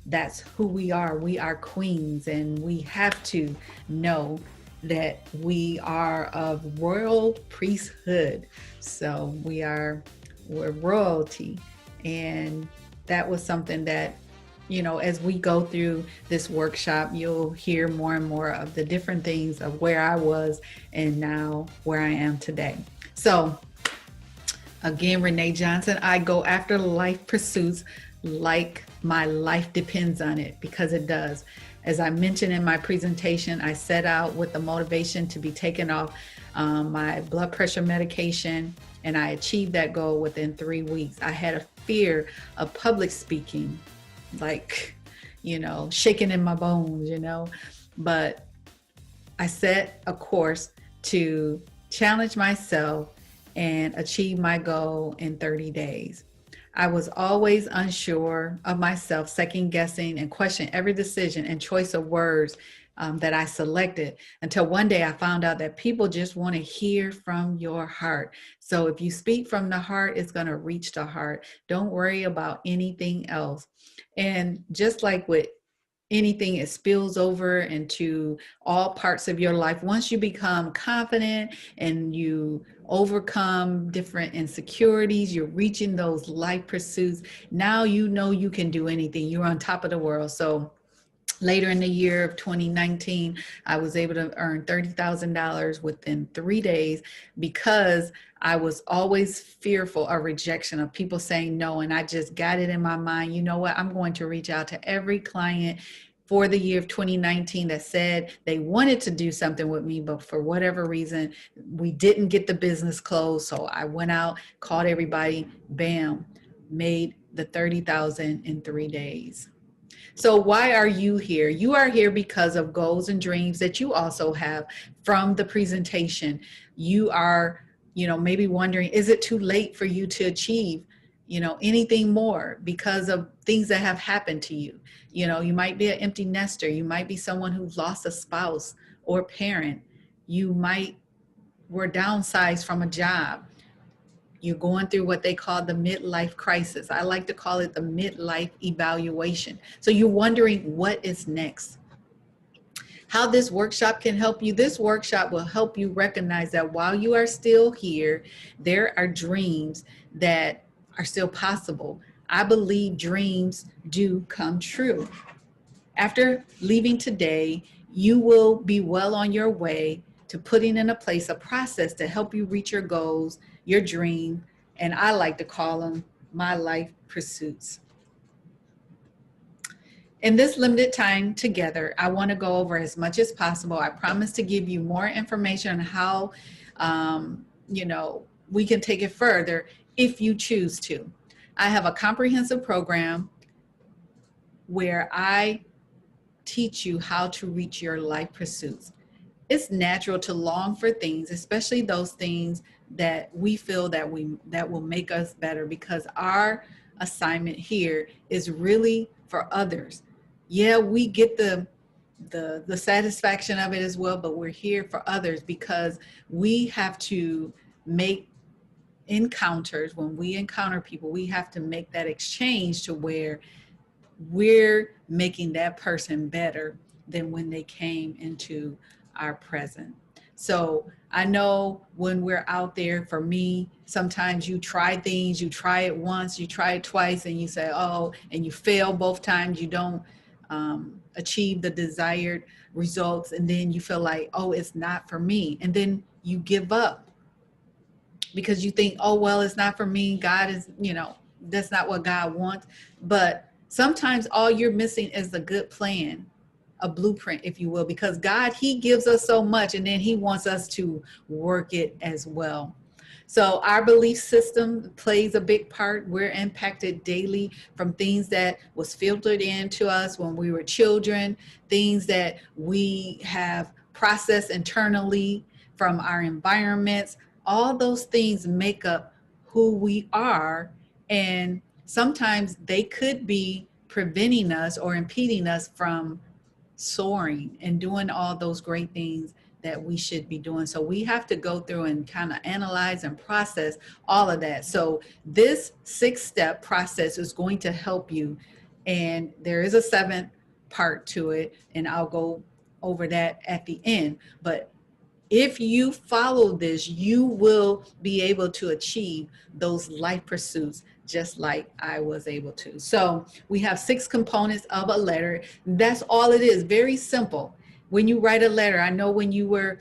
that's who we are. We are queens, and we have to know that we are of royal priesthood. So we're royalty. And that was something that, as we go through this workshop, you'll hear more and more of the different things of where I was and now where I am today. So again, Renee Johnson, I go after life pursuits like my life depends on it, because it does. As I mentioned in my presentation, I set out with the motivation to be taken off my blood pressure medication, and I achieved that goal within 3 weeks. I had a fear of public speaking, like, shaking in my bones, but I set a course to challenge myself and achieve my goal in 30 days. I was always unsure of myself, second guessing and questioning every decision and choice of words that I selected, until one day I found out that people just want to hear from your heart. So if you speak from the heart, it's going to reach the heart. Don't worry about anything else. And just like with anything, it spills over into all parts of your life. Once you become confident and you overcome different insecurities, you're reaching those life pursuits. Now you know you can do anything. You're on top of the world. So later in the year of 2019, I was able to earn $30,000 within 3 days, because I was always fearful of rejection, of people saying no. And I just got it in my mind, you know what, I'm going to reach out to every client for the year of 2019 that said they wanted to do something with me, but for whatever reason, we didn't get the business closed. So I went out, called everybody, bam. made the 30,000 in 3 days. So why are you here? You are here because of goals and dreams that you also have from the presentation. You are, maybe wondering, is it too late for you to achieve, anything more because of things that have happened to you? You might be an empty nester. You might be someone who's lost a spouse or parent. You might were downsized from a job. You're going through what they call the midlife crisis. I like to call it the midlife evaluation. So you're wondering what is next. How this workshop can help you. This workshop will help you recognize that while you are still here, there are dreams that are still possible. I believe dreams do come true. After leaving today, you will be well on your way to putting in place a process to help you reach your goals, your dream, and I like to call them my life pursuits. In this limited time together, I want to go over as much as possible. I promise to give you more information on how, we can take it further if you choose to. I have a comprehensive program where I teach you how to reach your life pursuits. It's natural to long for things, especially those things that we feel that will make us better, because our assignment here is really for others. Yeah, we get the satisfaction of it as well, but we're here for others because we have to make encounters. When we encounter people, we have to make that exchange to where we're making that person better than when they came into our present. So I know when we're out there, for me, sometimes you try things, you try it once, you try it twice, and you say, oh, and you fail both times, you don't achieve the desired results. And then you feel like, oh, it's not for me. And then you give up because you think, oh, well, it's not for me. God is, that's not what God wants. But sometimes all you're missing is a good plan, a blueprint, if you will, because God, he gives us so much and then he wants us to work it as well. So our belief system plays a big part. We're impacted daily from things that was filtered into us when we were children, things that we have processed internally from our environments. All those things make up who we are. And sometimes they could be preventing us or impeding us from soaring and doing all those great things that we should be doing. So we have to go through and kind of analyze and process all of that. So this 6-step process is going to help you. And there is a 7th part to it, and I'll go over that at the end. But if you follow this, you will be able to achieve those life pursuits just like I was able to. So we have 6 components of a letter. That's all it is. Very simple. When you write a letter, I know when you were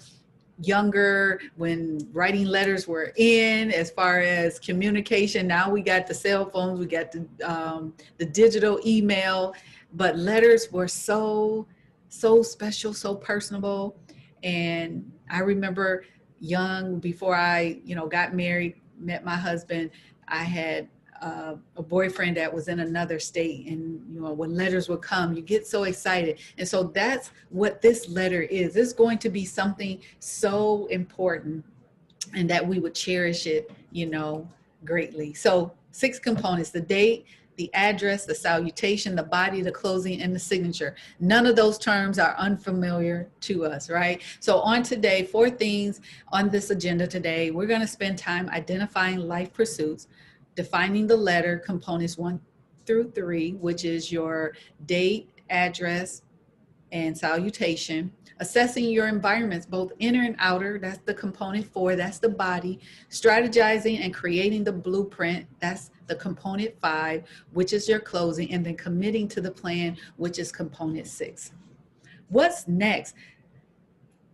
younger, when writing letters were in, as far as communication, now we got the cell phones, we got the digital email, but letters were so special, so personable. And I remember young, before I, got married, met my husband, I had a boyfriend that was in another state, and when letters would come, you get so excited. And so that's what this letter is. It's going to be something so important, and that we would cherish it, greatly. So 6 components: the date, the address, the salutation, the body, the closing, and the signature. None of those terms are unfamiliar to us, right? So on today, 4 things on this agenda today. We're going to spend time identifying life pursuits, defining the letter components 1 through 3, which is your date, address, and salutation. Assessing your environments, both inner and outer, that's the component 4, that's the body. Strategizing and creating the blueprint, that's the component 5, which is your closing. And then committing to the plan, which is component 6. What's next?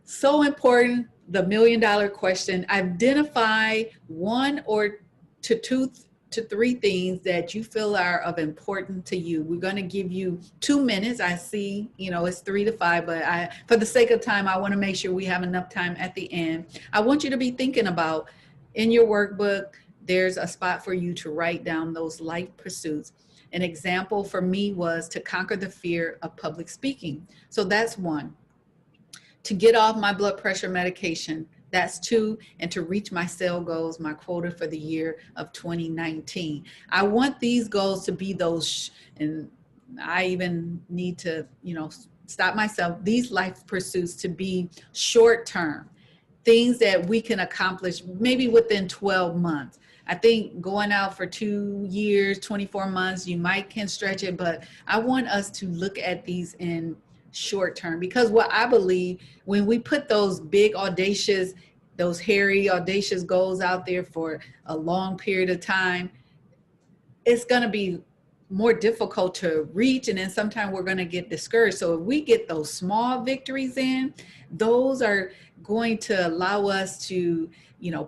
So important, the $1 million question. Identify 1 or 2 to 3 things that you feel are of importance to you. We're going to give you 2 minutes. I see, it's 3 to 5, but for the sake of time, I want to make sure we have enough time at the end. I want you to be thinking about, in your workbook, there's a spot for you to write down those life pursuits. An example for me was to conquer the fear of public speaking. So that's one. To get off my blood pressure medication, that's two. And to reach my sale goals, my quota for the year of 2019. I want these goals to be those, and I even need to, stop myself, these life pursuits to be short term, things that we can accomplish maybe within 12 months. I think going out for 2 years, 24 months, you might can stretch it, but I want us to look at these in short term, because what I believe, when we put those big, audacious, those hairy, audacious goals out there for a long period of time, it's going to be more difficult to reach. And then sometimes we're going to get discouraged. So if we get those small victories in, those are going to allow us to,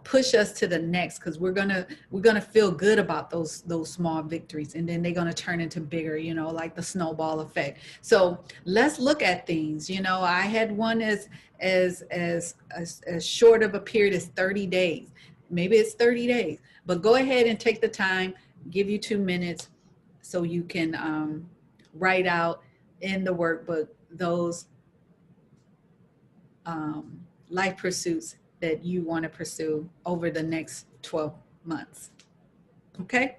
push us to the next, because we're going to feel good about those small victories. And then they're going to turn into bigger, like the snowball effect. So let's look at things. I had one as short of a period as 30 days. Maybe it's 30 days, but go ahead and take the time, give you 2 minutes, so you can write out in the workbook those life pursuits that you want to pursue over the next 12 months. Okay?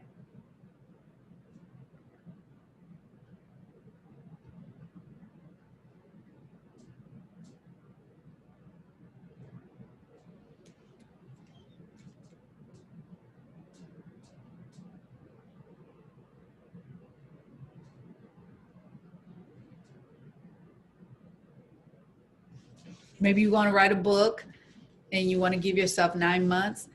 Maybe you want to write a book and you want to give yourself 9 months.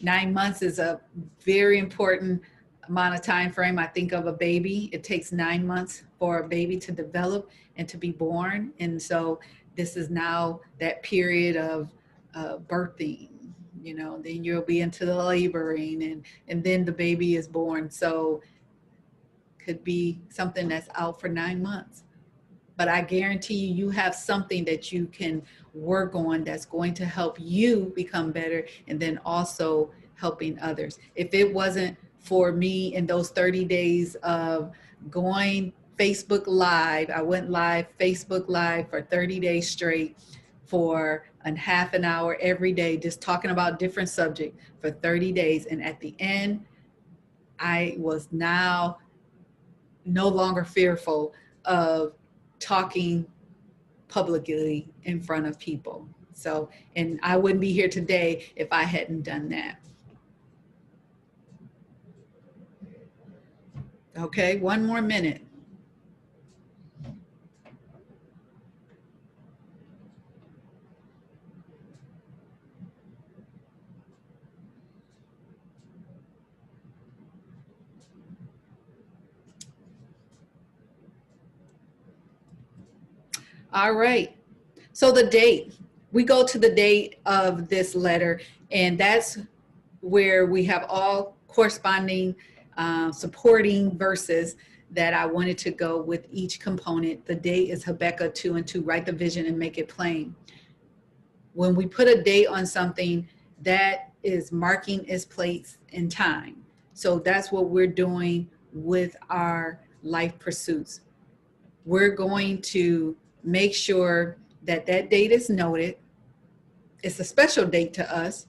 9 months is a very important amount of time frame. I think of a baby. It takes 9 months for a baby to develop and to be born. And so this is now that period of birthing, then you'll be into the laboring and then the baby is born. So could be something that's out for 9 months. But I guarantee you have something that you can work on that's going to help you become better, and then also helping others. If it wasn't for me in those 30 days of going Facebook Live, I went live, Facebook Live for 30 days straight for a half an hour every day, just talking about different subjects for 30 days. And at the end, I was now no longer fearful of talking publicly in front of people. So, and I wouldn't be here today if I hadn't done that. Okay, 1 more minute. All right. So the date, we go to the date of this letter, and that's where we have all corresponding supporting verses that I wanted to go with each component. The date is Habakkuk 2:2, write the vision and make it plain. When we put a date on something, that is marking its place in time. So that's what we're doing with our life pursuits. We're going to make sure that that date is noted. It's a special date to us,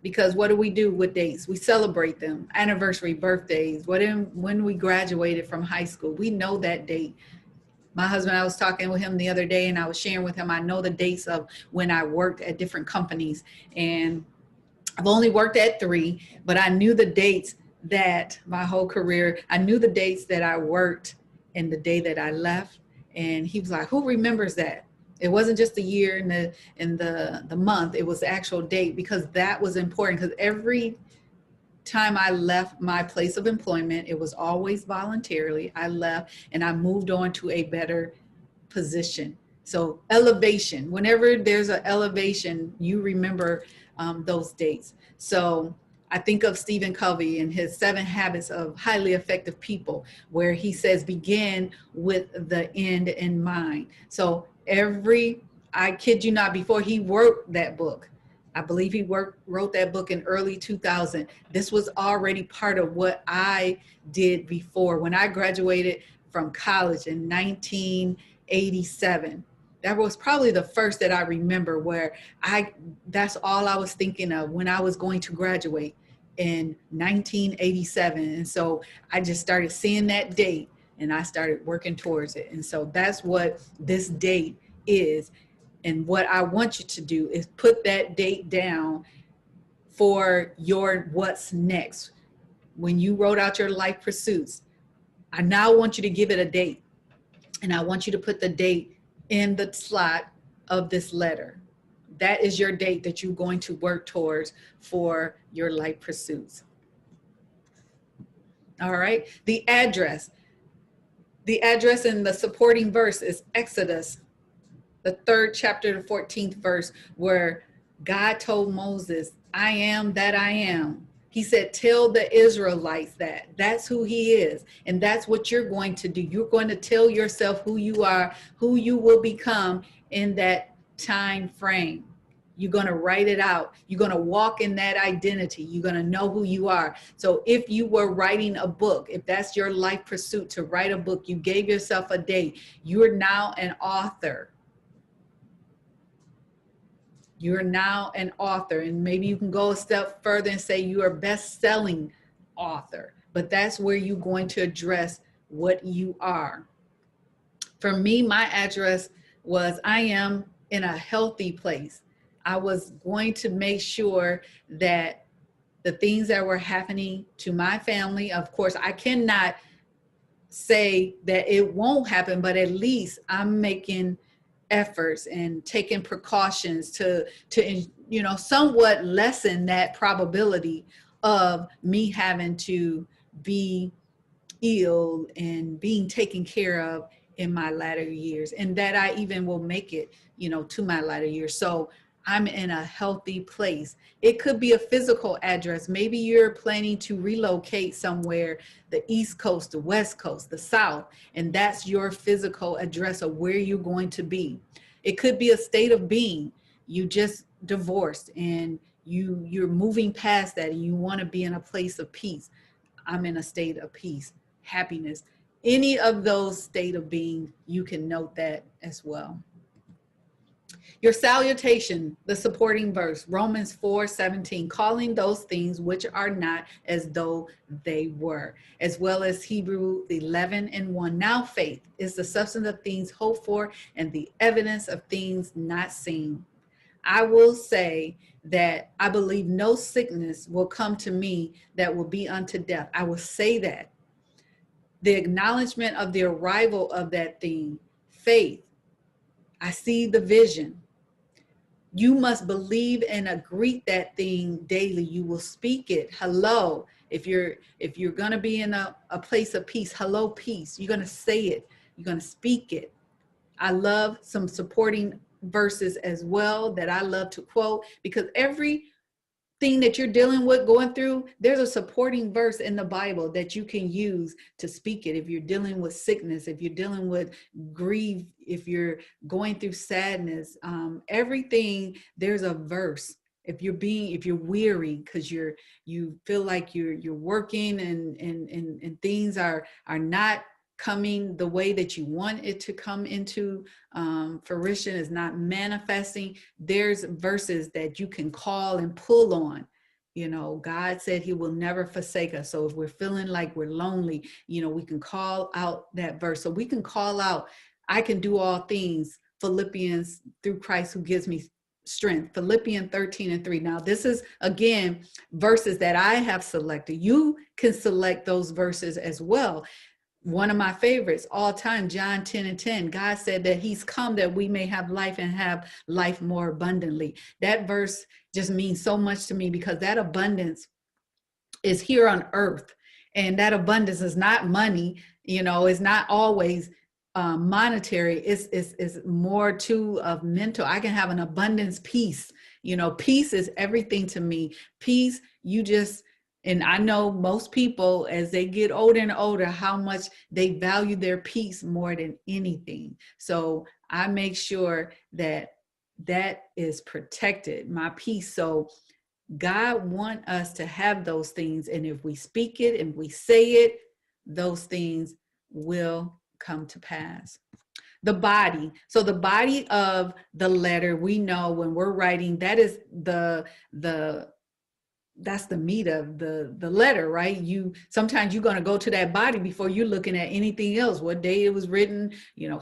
because what do we do with dates? We celebrate them, anniversary, birthdays, when we graduated from high school. We know that date. My husband, I was talking with him the other day, and I was sharing with him, I know the dates of when I worked at different companies, and I've only worked at 3, but I knew the dates that my whole career, I knew the dates that I worked and the day that I left. And he was like, who remembers that? It wasn't just the year and the month, it was the actual date, because that was important. Because every time I left my place of employment, it was always voluntarily. I left and I moved on to a better position. So elevation, whenever there's an elevation, you remember those dates. So I think of Stephen Covey and his 7 habits of highly effective people, where he says, begin with the end in mind. So I kid you not, before he wrote that book, I believe he wrote that book in early 2000. This was already part of what I did before. When I graduated from college in 1987, that was probably the first that I remember where that's all I was thinking of when I was going to graduate in 1987. And so I just started seeing that date and I started working towards it. And so that's what this date is. And what I want you to do is put that date down for your what's next. When you wrote out your life pursuits, I now want you to give it a date. And I want you to put the date in the slot of this letter. That is your date that you're going to work towards for your life pursuits. All right. The address in the supporting verse is Exodus, the 3rd chapter, the 14th verse, where God told Moses, I am that I am. He said, tell the Israelites that. That's who he is. And that's what you're going to do. You're going to tell yourself who you are, who you will become in that time frame. You're going to write it out. You're going to walk in that identity. You're going to know who you are. So if you were writing a book, if that's your life pursuit to write a book, you gave yourself a date. You're now an author. You're now an author, and maybe you can go a step further and say you're a best-selling author, but that's where you're going to address what you are. For me, my address was I am in a healthy place. I was going to make sure that the things that were happening to my family, of course, I cannot say that it won't happen, but at least I'm making efforts and taking precautions to somewhat lessen that probability of me having to be ill and being taken care of in my latter years, and that I even will make it, to my latter years. So I'm in a healthy place. It could be a physical address. Maybe you're planning to relocate somewhere, the East Coast, the West Coast, the South, and that's your physical address of where you're going to be. It could be a state of being. You just divorced and you're moving past that and you want to be in a place of peace. I'm in a state of peace, happiness. Any of those state of being, you can note that as well. Your salutation, the supporting verse, Romans 4:17, calling those things which are not as though they were, as well as Hebrews 11:1. Now faith is the substance of things hoped for and the evidence of things not seen. I will say that I believe no sickness will come to me that will be unto death. I will say that. The acknowledgement of the arrival of that thing, faith. I see the vision. You must believe and greet that thing daily. You will speak it. Hello. If you're going to be in a place of peace, hello, peace. You're going to say it. You're going to speak it. I love some supporting verses as well that I love to quote, because every thing that you're dealing with, going through, there's a supporting verse in the Bible that you can use to speak it. If you're dealing with sickness, if you're dealing with grief, if you're going through sadness, everything, there's a verse. If you're weary because you feel like you're working and things are not coming the way that you want it to come into fruition, is not manifesting, there's verses that you can call and pull on. God said he will never forsake us. So if we're feeling like we're lonely, we can call out that verse. So we can call out, I can do all things, Philippians, through Christ who gives me strength, Philippians 13:3. Now this is again verses that I have selected. You can select those verses as well. One of my favorites all time, John 10:10. God said that he's come that we may have life and have life more abundantly. That verse just means so much to me because that abundance is here on earth. And that abundance is not money, it's not always monetary. It's more too of mental. I can have an abundance peace. Peace is everything to me. Peace, and I know most people, as they get older and older, how much they value their peace more than anything. So I make sure that that is protected, my peace. So God wants us to have those things. And if we speak it and we say it, those things will come to pass. The body. So the body of the letter, we know when we're writing, that is that's the meat of the letter, right? Sometimes you're going to go to that body before you're looking at anything else, what day it was written,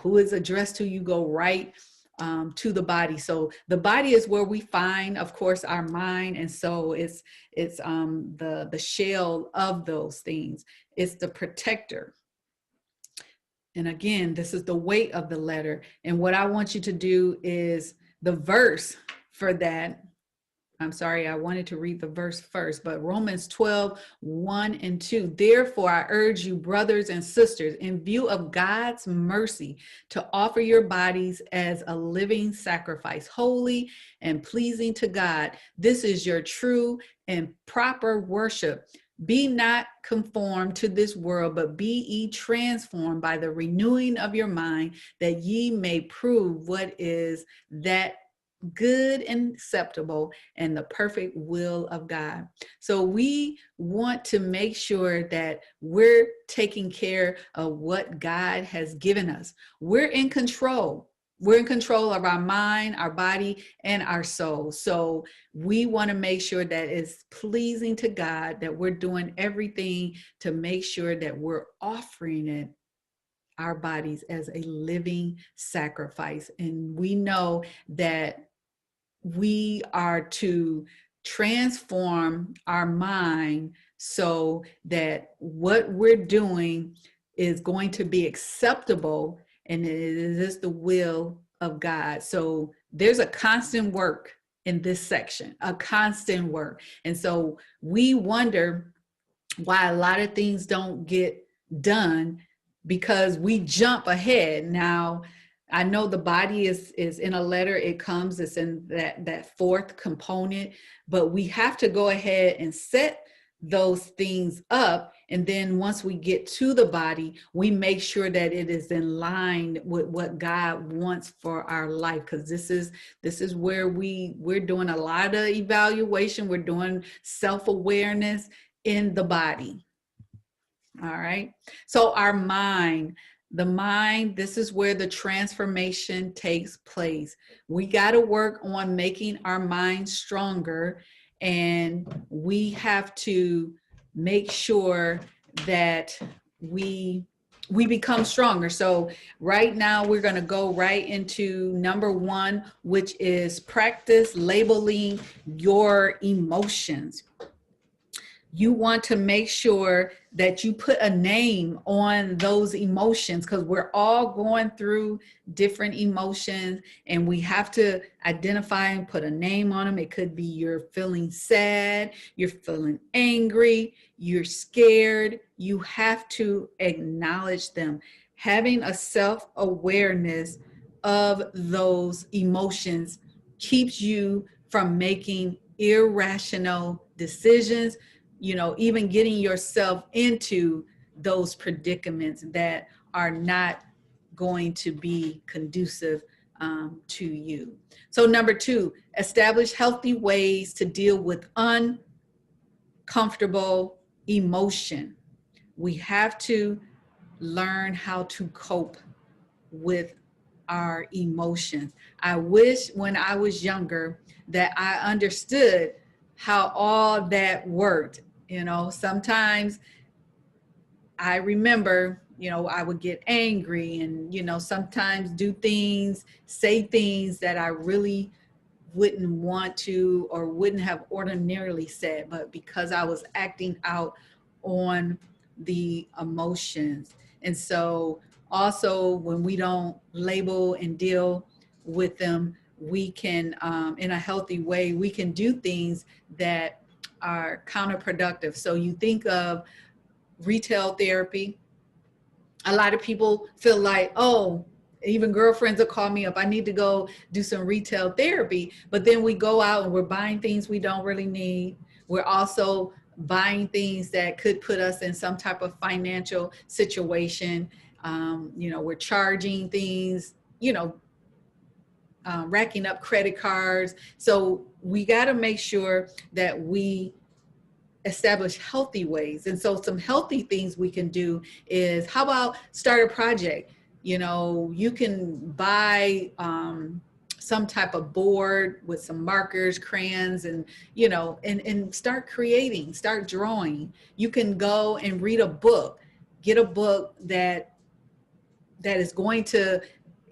who it's addressed to. You go right to the body. So the body is where we find, of course, our mind. And so it's the shell of those things. It's the protector. And again, this is the weight of the letter. And what I want you to do is the verse for that. I'm sorry, I wanted to read the verse first, but Romans 12, 1 and 2. Therefore, I urge you, brothers and sisters, in view of God's mercy, to offer your bodies as a living sacrifice, holy and pleasing to God. This is your true and proper worship. Be not conformed to this world, but be ye transformed by the renewing of your mind, that ye may prove what is that good and acceptable and the perfect will of God. So we want to make sure that we're taking care of what God has given us. We're in control. We're in control of our mind, our body, and our soul. So we want to make sure that it's pleasing to God, that we're doing everything to make sure that we're offering it, our bodies, as a living sacrifice. And we know that we are to transform our mind so that what we're doing is going to be acceptable, and it is the will of God. So there's a constant work in this section, a constant work. And so we wonder why a lot of things don't get done, because we jump ahead. Now, I know the body is in a letter, it comes, it's in that fourth component, but we have to go ahead and set those things up. And then once we get to the body, we make sure that it is in line with what God wants for our life. Because this is where we're doing a lot of evaluation. We're doing self-awareness in the body. All right. So our mind, the mind, this is where the transformation takes place. We got to work on making our mind stronger, and we have to make sure that we become stronger. So right now we're going to go right into number 1, which is practice labeling your emotions. You want to make sure that you put a name on those emotions, because we're all going through different emotions, and we have to identify and put a name on them. It could be you're feeling sad, you're feeling angry, you're scared. You have to acknowledge them. Having a self-awareness of those emotions keeps you from making irrational decisions, even getting yourself into those predicaments that are not going to be conducive to you. So number 2, establish healthy ways to deal with uncomfortable emotion. We have to learn how to cope with our emotions. I wish when I was younger that I understood how all that worked. Sometimes I remember, I would get angry and, sometimes do things, say things that I really wouldn't want to or wouldn't have ordinarily said, but because I was acting out on the emotions. And so also when we don't label and deal with them, we can, in a healthy way, we can do things that are counterproductive. So you think of retail therapy. A lot of people feel like, oh, even girlfriends will call me up, I need to go do some retail therapy. But then we go out and we're buying things we don't really need. We're also buying things that could put us in some type of financial situation. We're charging things, racking up credit cards. So we got to make sure that we establish healthy ways. And so some healthy things we can do is, how about start a project? You know, you can buy some type of board with some markers, crayons, and, you know, and start creating, start drawing. You can go and read a book, get a book that is going to,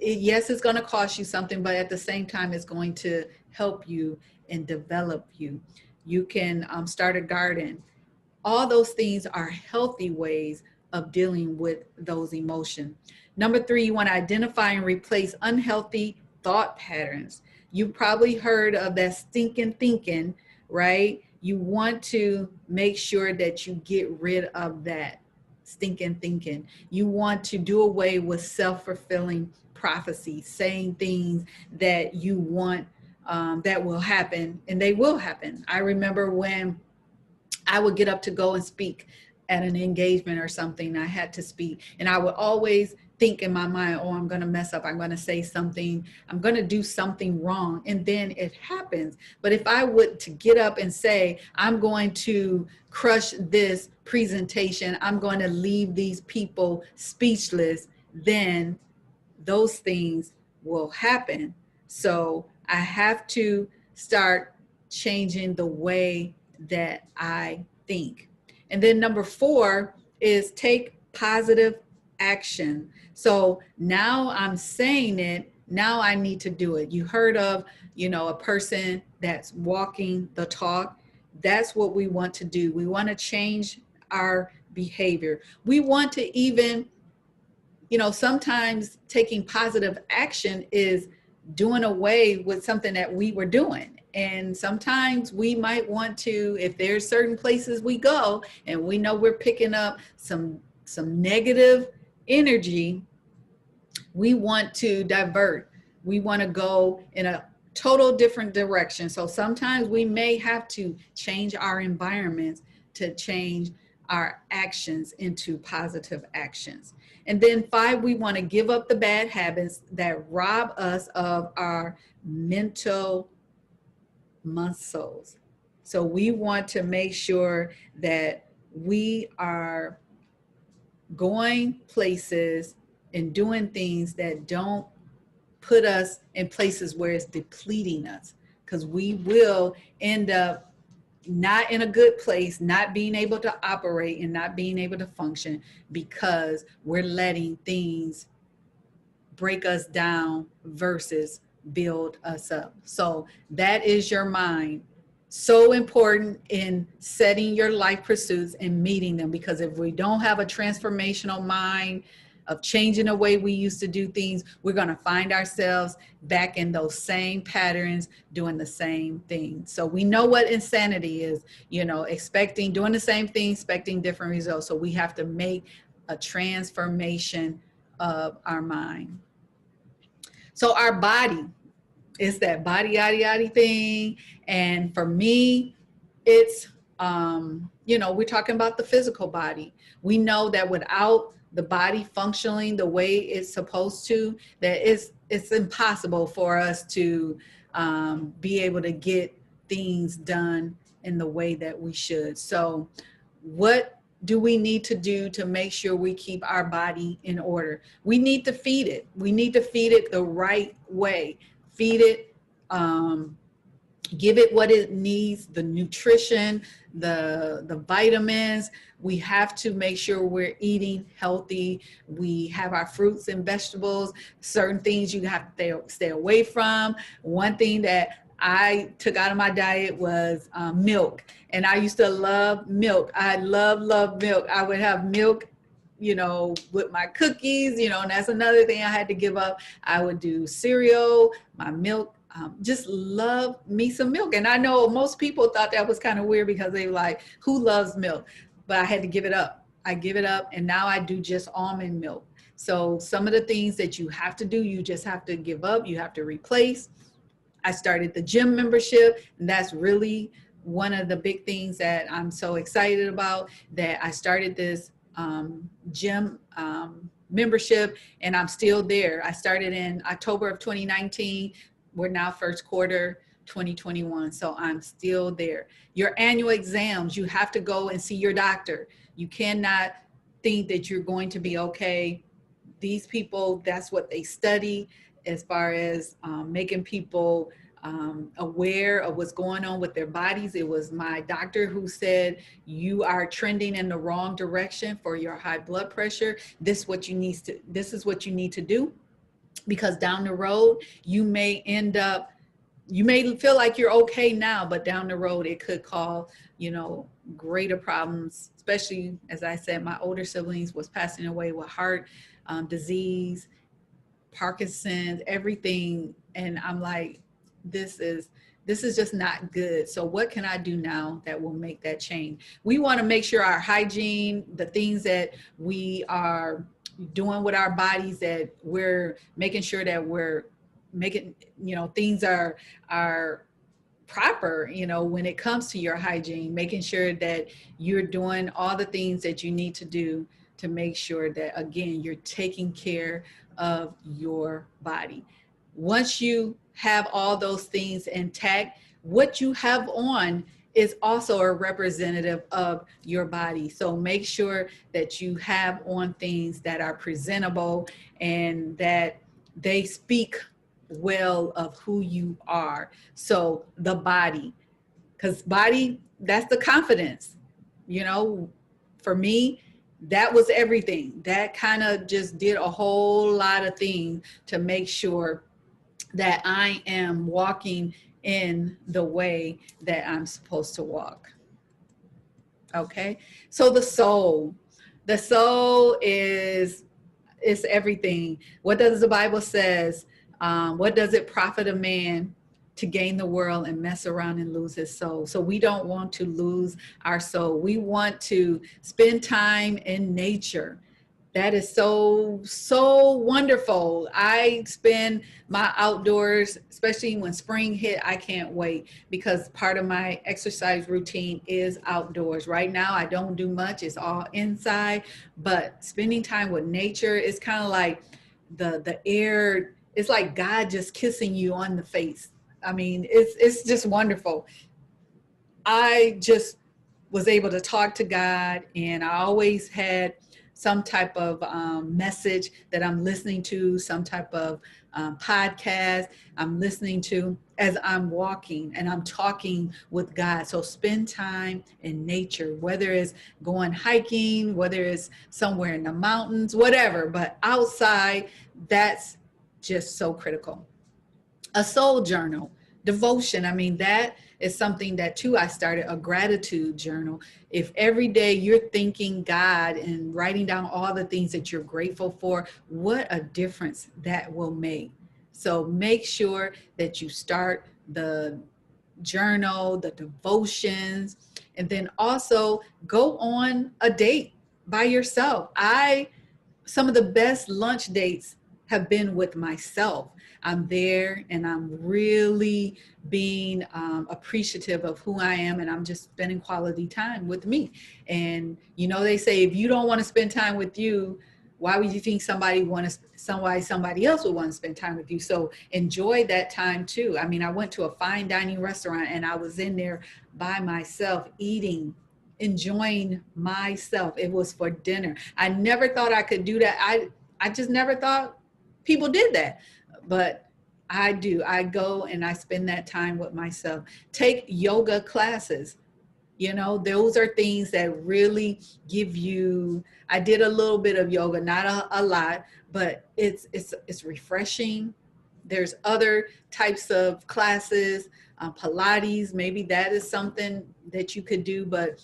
yes, it's going to cost you something, but at the same time, it's going to help you and develop you. You can start a garden. All those things are healthy ways of dealing with those emotions. Number 3, you want to identify and replace unhealthy thought patterns. You probably heard of that stinking thinking, right? You want to make sure that you get rid of that stinking thinking. You want to do away with self-fulfilling prophecy, saying things that you want that will happen, and they will happen. I remember when I would get up to go and speak at an engagement or something, I had to speak, and I would always think in my mind, oh, I'm going to mess up. I'm going to say something. I'm going to do something wrong. And then it happens. But if I would to get up and say, I'm going to crush this presentation, I'm going to leave these people speechless, then those things will happen. So I have to start changing the way that I think. And then number 4 is take positive action. So now I'm saying it, now I need to do it. You heard of, you know, a person that's walking the talk. That's what we want to do. We want to change our behavior. We want to even, you know, sometimes taking positive action is doing away with something that we were doing. And sometimes we might want to, if there's certain places we go and we know we're picking up some negative energy, we want to divert. We want to go in a total different direction. So sometimes we may have to change our environments to change our actions into positive actions. And then 5, we want to give up the bad habits that rob us of our mental muscles. So we want to make sure that we are going places and doing things that don't put us in places where it's depleting us, because we will end up not in a good place, not being able to operate and not being able to function because we're letting things break us down versus build us up. So that is your mind. So important in setting your life pursuits and meeting them, because if we don't have a transformational mind of changing the way we used to do things, we're going to find ourselves back in those same patterns, doing the same thing. So we know what insanity is, you know, doing the same thing, expecting different results. So we have to make a transformation of our mind. So our body is that body, yaddy, yaddy thing. And for me, it's, you know, we're talking about the physical body. We know that without the body functioning the way it's supposed to, that it's impossible for us to be able to get things done in the way that we should. So what do we need to do to make sure we keep our body in order? We need to feed it. We need to feed it the right way. Feed it, give it what it needs, the nutrition, the vitamins. We have to make sure we're eating healthy. We have our fruits and vegetables, certain things you have to stay away from. One thing that I took out of my diet was milk. And I used to love milk. I love milk. I would have milk, you know, with my cookies, you know, and that's another thing I had to give up. I would do cereal, my milk. Just love me some milk. And I know most people thought that was kind of weird because they were like, who loves milk? But I had to give it up. I give it up. And now I do just almond milk. So some of the things that you have to do, you just have to give up. You have to replace. I started the gym membership, and that's really one of the big things that I'm so excited about, that I started this gym membership, and I'm still there. I started in October of 2019. we're now first quarter 2021. So I'm still there. Your annual exams, you have to go and see your doctor. You cannot think that you're going to be okay. These people, that's what they study as far as making people aware of what's going on with their bodies. It was my doctor who said, you are trending in the wrong direction for your high blood pressure. This is what you need to do, because down the road, you may feel like you're okay now, but down the road, it could cause, greater problems, especially, as I said, my older siblings was passing away with heart disease, Parkinson's, everything. And I'm like, this is just not good. So what can I do now that will make that change? We want to make sure our hygiene, the things that we are doing with our bodies, that we're making sure that we're making, things are proper, when it comes to your hygiene, making sure that you're doing all the things that you need to do to make sure that, again, you're taking care of your body. Once you have all those things intact, what you have on is also a representative of your body. So make sure that you have on things that are presentable and that they speak well of who you are. So the body, because body, that's the confidence. For me, that was everything. That kind of just did a whole lot of things to make sure that I am walking in the way that I'm supposed to walk. Okay. So the soul is everything. What does the Bible says? What does it profit a man to gain the world and mess around and lose his soul? So we don't want to lose our soul. We want to spend time in nature. That is so, so wonderful. I spend my outdoors, especially when spring hit, I can't wait, because part of my exercise routine is outdoors. Right now, I don't do much. It's all inside, but spending time with nature is kind of like the air. It's like God just kissing you on the face. I mean, it's just wonderful. I just was able to talk to God, and I always had some type of message that I'm listening to, some type of podcast I'm listening to as I'm walking and I'm talking with God. So spend time in nature, whether it's going hiking, whether it's somewhere in the mountains, whatever, but outside, that's just so critical. A soul journal, devotion. I mean, that is something that too, I started a gratitude journal. If every day you're thanking God and writing down all the things that you're grateful for, what a difference that will make. So make sure that you start the journal, the devotions, and then also go on a date by yourself. Some of the best lunch dates have been with myself. I'm there and I'm really being appreciative of who I am, and I'm just spending quality time with me. And they say, if you don't want to spend time with you, why would you think somebody else would want to spend time with you? So enjoy that time too. I mean, I went to a fine dining restaurant and I was in there by myself eating, enjoying myself. It was for dinner. I never thought I could do that. I just never thought people did that. But I do. I go and I spend that time with myself. Take yoga classes. Those are things that really give you, I did a little bit of yoga, not a lot, but it's refreshing. There's other types of classes, Pilates, maybe that is something that you could do, but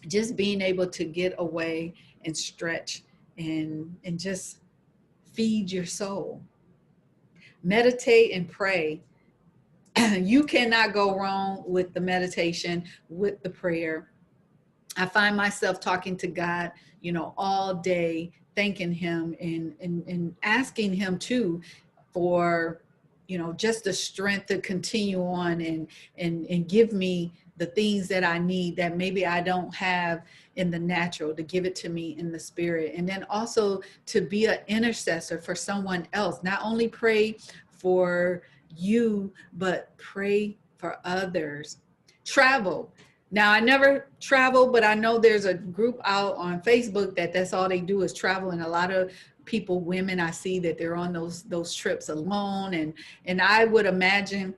just being able to get away and stretch and just feed your soul. Meditate and pray. You cannot go wrong with the meditation, with the prayer. I find myself talking to God, all day, thanking him and asking him too for, just the strength to continue on and give me the things that I need that maybe I don't have in the natural, to give it to me in the spirit. And then also to be an intercessor for someone else, not only pray for you, but pray for others. Travel. Now, I never travel, but I know there's a group out on Facebook that's all they do is travel. And a lot of people, women, I see that they're on those trips alone. And I would imagine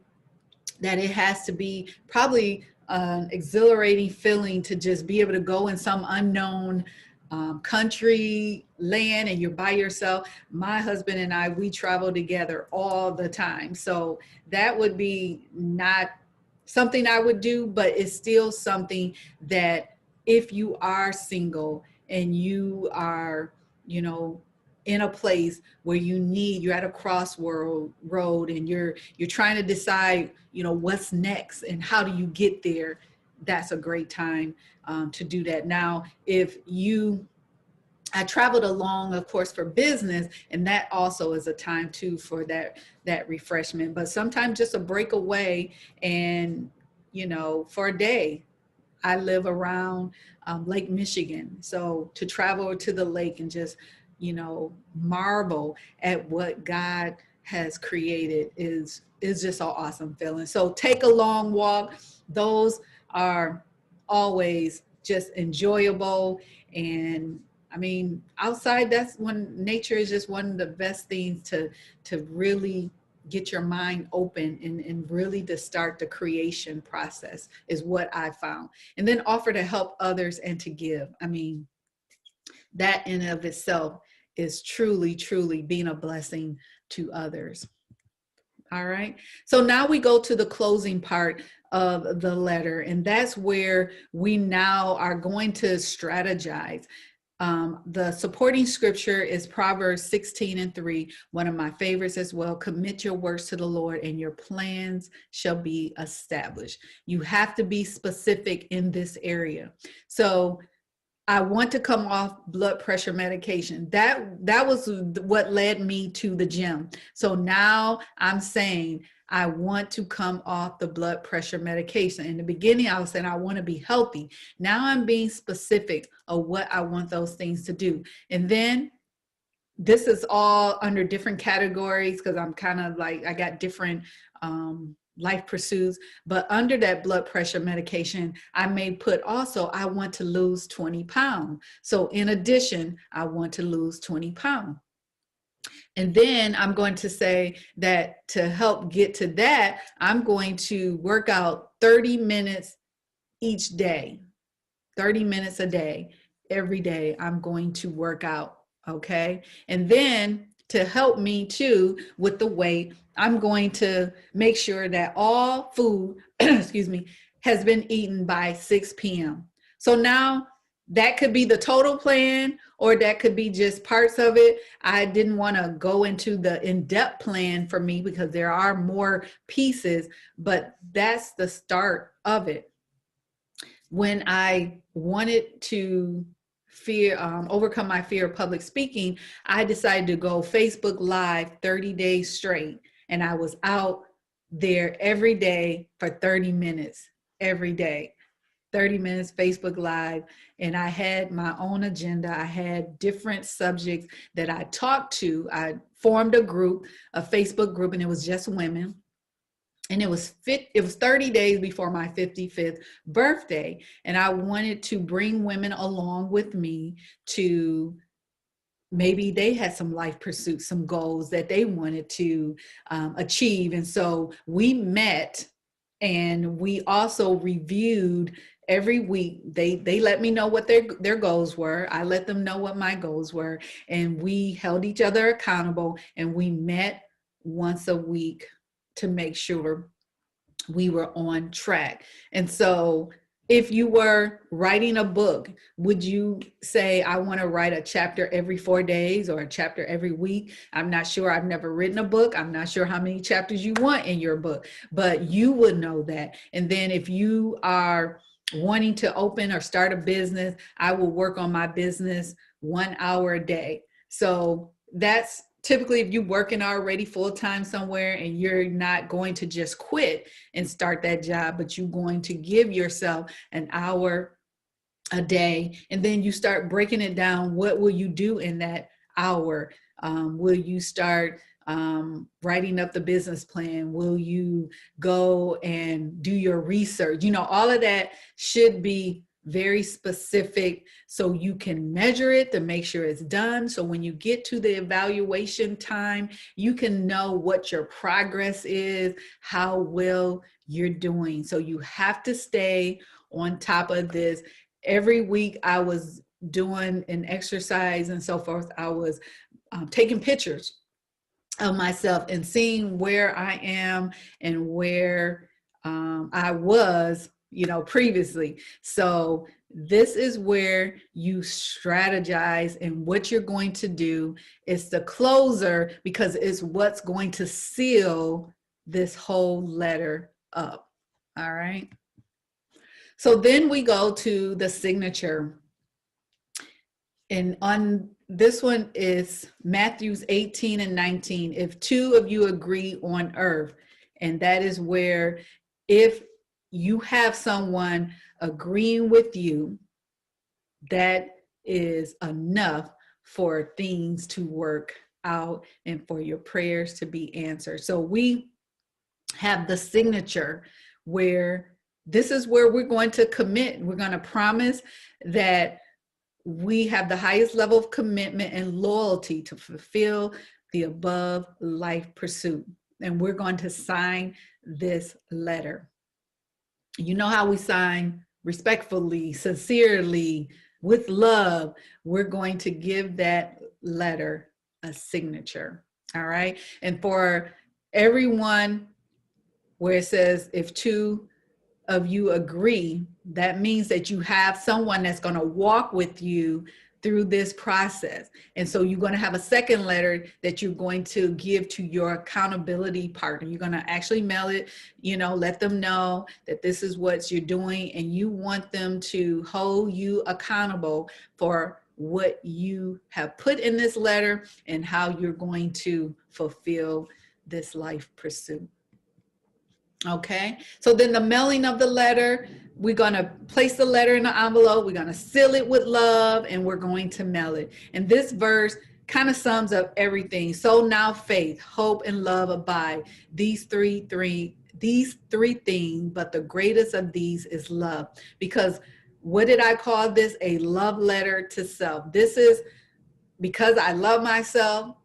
that it has to be probably an exhilarating feeling to just be able to go in some unknown country, land, and you're by yourself. My husband and I, we travel together all the time. So that would be not something I would do, but it's still something that if you are single and you are, you know, in a place where you're at a road and you're trying to decide, you know, what's next and how do you get there, that's a great time to do that. Now, I traveled along, of course, for business, and that also is a time too for that refreshment. But sometimes just a breakaway, and you know, for a day. I live around Lake Michigan, so to travel to the lake and just, you know, marvel at what God has created is just an awesome feeling. So take a long walk. Those are always just enjoyable. And I mean, outside, that's when nature is just one of the best things to really get your mind open and really to start the creation process is what I found. And then offer to help others and to give. I mean, that in and of itself is truly, truly being a blessing to others. All right. So now we go to the closing part of the letter, and that's where we now are going to strategize. The supporting scripture is Proverbs 16:3, one of my favorites as well. Commit your works to the Lord and your plans shall be established. You have to be specific in this area. So I want to come off blood pressure medication. That was what led me to the gym. So now I'm saying I want to come off the blood pressure medication. In the beginning, I was saying I want to be healthy. Now I'm being specific of what I want those things to do. And then this is all under different categories because I'm kind of like, I got different life pursuits, but under that blood pressure medication, I may put also, I want to lose 20 pounds. So in addition, I want to lose 20 pounds. And then I'm going to say that to help get to that, I'm going to work out 30 minutes each day, 30 minutes a day, every day I'm going to work out. Okay. And then to help me too with the weight, I'm going to make sure that all food, excuse me, has been eaten by 6 p.m. So now that could be the total plan, or that could be just parts of it. I didn't want to go into the in-depth plan for me because there are more pieces, but that's the start of it. When I wanted to overcome my fear of public speaking, I decided to go Facebook Live 30 days straight. And I was out there every day for 30 minutes, every day. 30 minutes Facebook Live, and I had my own agenda. I had different subjects that I talked to. I formed a group, a Facebook group, and it was just women. And it was 30 days before my 55th birthday. And I wanted to bring women along with me to maybe they had some life pursuits, some goals that they wanted to achieve. And so we met and we also reviewed every week. They let me know what their goals were. I let them know what my goals were. And we held each other accountable, and we met once a week to make sure we were on track. And so if you were writing a book, would you say, I want to write a chapter every 4 days or a chapter every week? I'm not sure. I've never written a book. I'm not sure how many chapters you want in your book, but you would know that. And then if you are wanting to open or start a business, I will work on my business 1 hour a day. So that's typically if you're working already full-time somewhere and you're not going to just quit and start that job, but you're going to give yourself an hour a day, and then you start breaking it down. What will you do in that hour? Will you start writing up the business plan? Will you go and do your research? All of that should be very specific so you can measure it to make sure it's done. So when you get to the evaluation time, you can know what your progress is, how well you're doing. So you have to stay on top of this. Every week I was doing an exercise and so forth. I was taking pictures of myself and seeing where I am and where I was, previously. So this is where you strategize, and what you're going to do is the closer, because it's what's going to seal this whole letter up. All right. So then we go to the signature. And on this one is Matthews 18 and 19. If two of you agree on earth, and that is where if you have someone agreeing with you, that is enough for things to work out and for your prayers to be answered. So we have the signature where this is where we're going to commit. We're going to promise that we have the highest level of commitment and loyalty to fulfill the above life pursuit. And we're going to sign this letter. You know how we sign: respectfully, sincerely, with love. We're going to give that letter a signature. All right. And for everyone where it says, if two of you agree, that means that you have someone that's going to walk with you through this process. And so you're going to have a second letter that you're going to give to your accountability partner. You're going to actually mail it, let them know that this is what you're doing, and you want them to hold you accountable for what you have put in this letter and how you're going to fulfill this life pursuit. Okay, so then the mailing of the letter, we're going to place the letter in the envelope, we're going to seal it with love, and we're going to mail it. And this verse kind of sums up everything. So now faith, hope, and love abide. These three things, but the greatest of these is love. Because what did I call this? A love letter to self. This is because I love myself.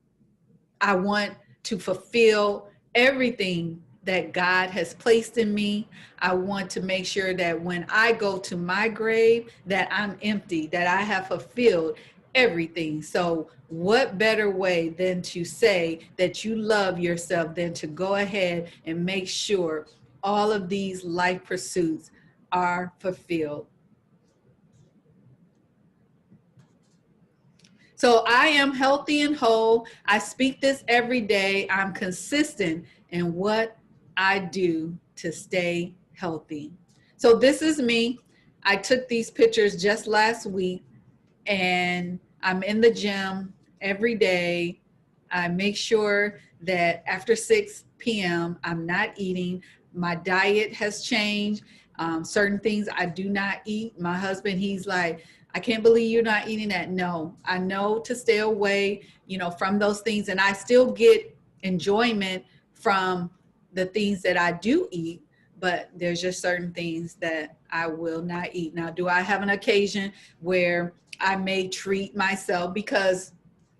I want to fulfill everything that God has placed in me. I want to make sure that when I go to my grave, that I'm empty, that I have fulfilled everything. So what better way than to say that you love yourself than to go ahead and make sure all of these life pursuits are fulfilled. So I am healthy and whole. I speak this every day. I'm consistent in what I do to stay healthy. So this is me. I took these pictures just last week, and I'm in the gym every day. I make sure that after 6 p.m. I'm not eating. My diet has changed. Certain things I do not eat. My husband, he's like, I can't believe you're not eating that. No, I know to stay away, from those things. And I still get enjoyment from the things that I do eat, but there's just certain things that I will not eat. Now, do I have an occasion where I may treat myself? Because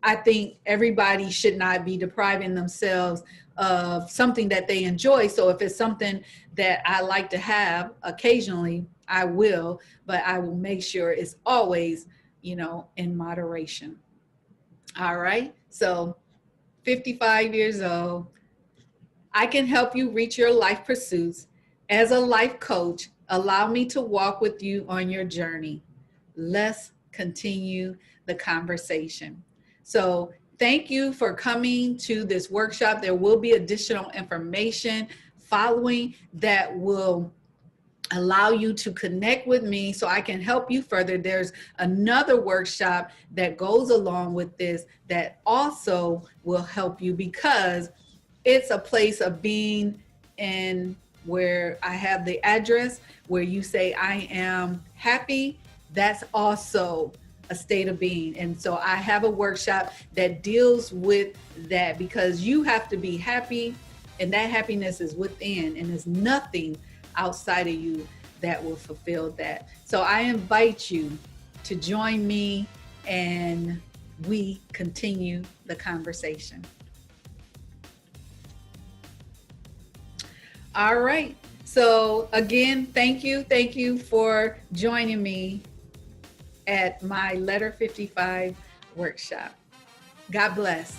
I think everybody should not be depriving themselves of something that they enjoy. So if it's something that I like to have occasionally, I will, but I will make sure it's always, in moderation. All right. So 55 years old, I can help you reach your life pursuits. As a life coach, allow me to walk with you on your journey. Let's continue the conversation. So thank you for coming to this workshop. There will be additional information following that will allow you to connect with me so I can help you further. There's another workshop that goes along with this that also will help you, because it's a place of being in where I have the address where you say I am happy. That's also a state of being. And so I have a workshop that deals with that, because you have to be happy, and that happiness is within, and there's nothing outside of you that will fulfill that. So I invite you to join me, and we continue the conversation. All right. So again, thank you for joining me at my Letter 55 workshop. God bless.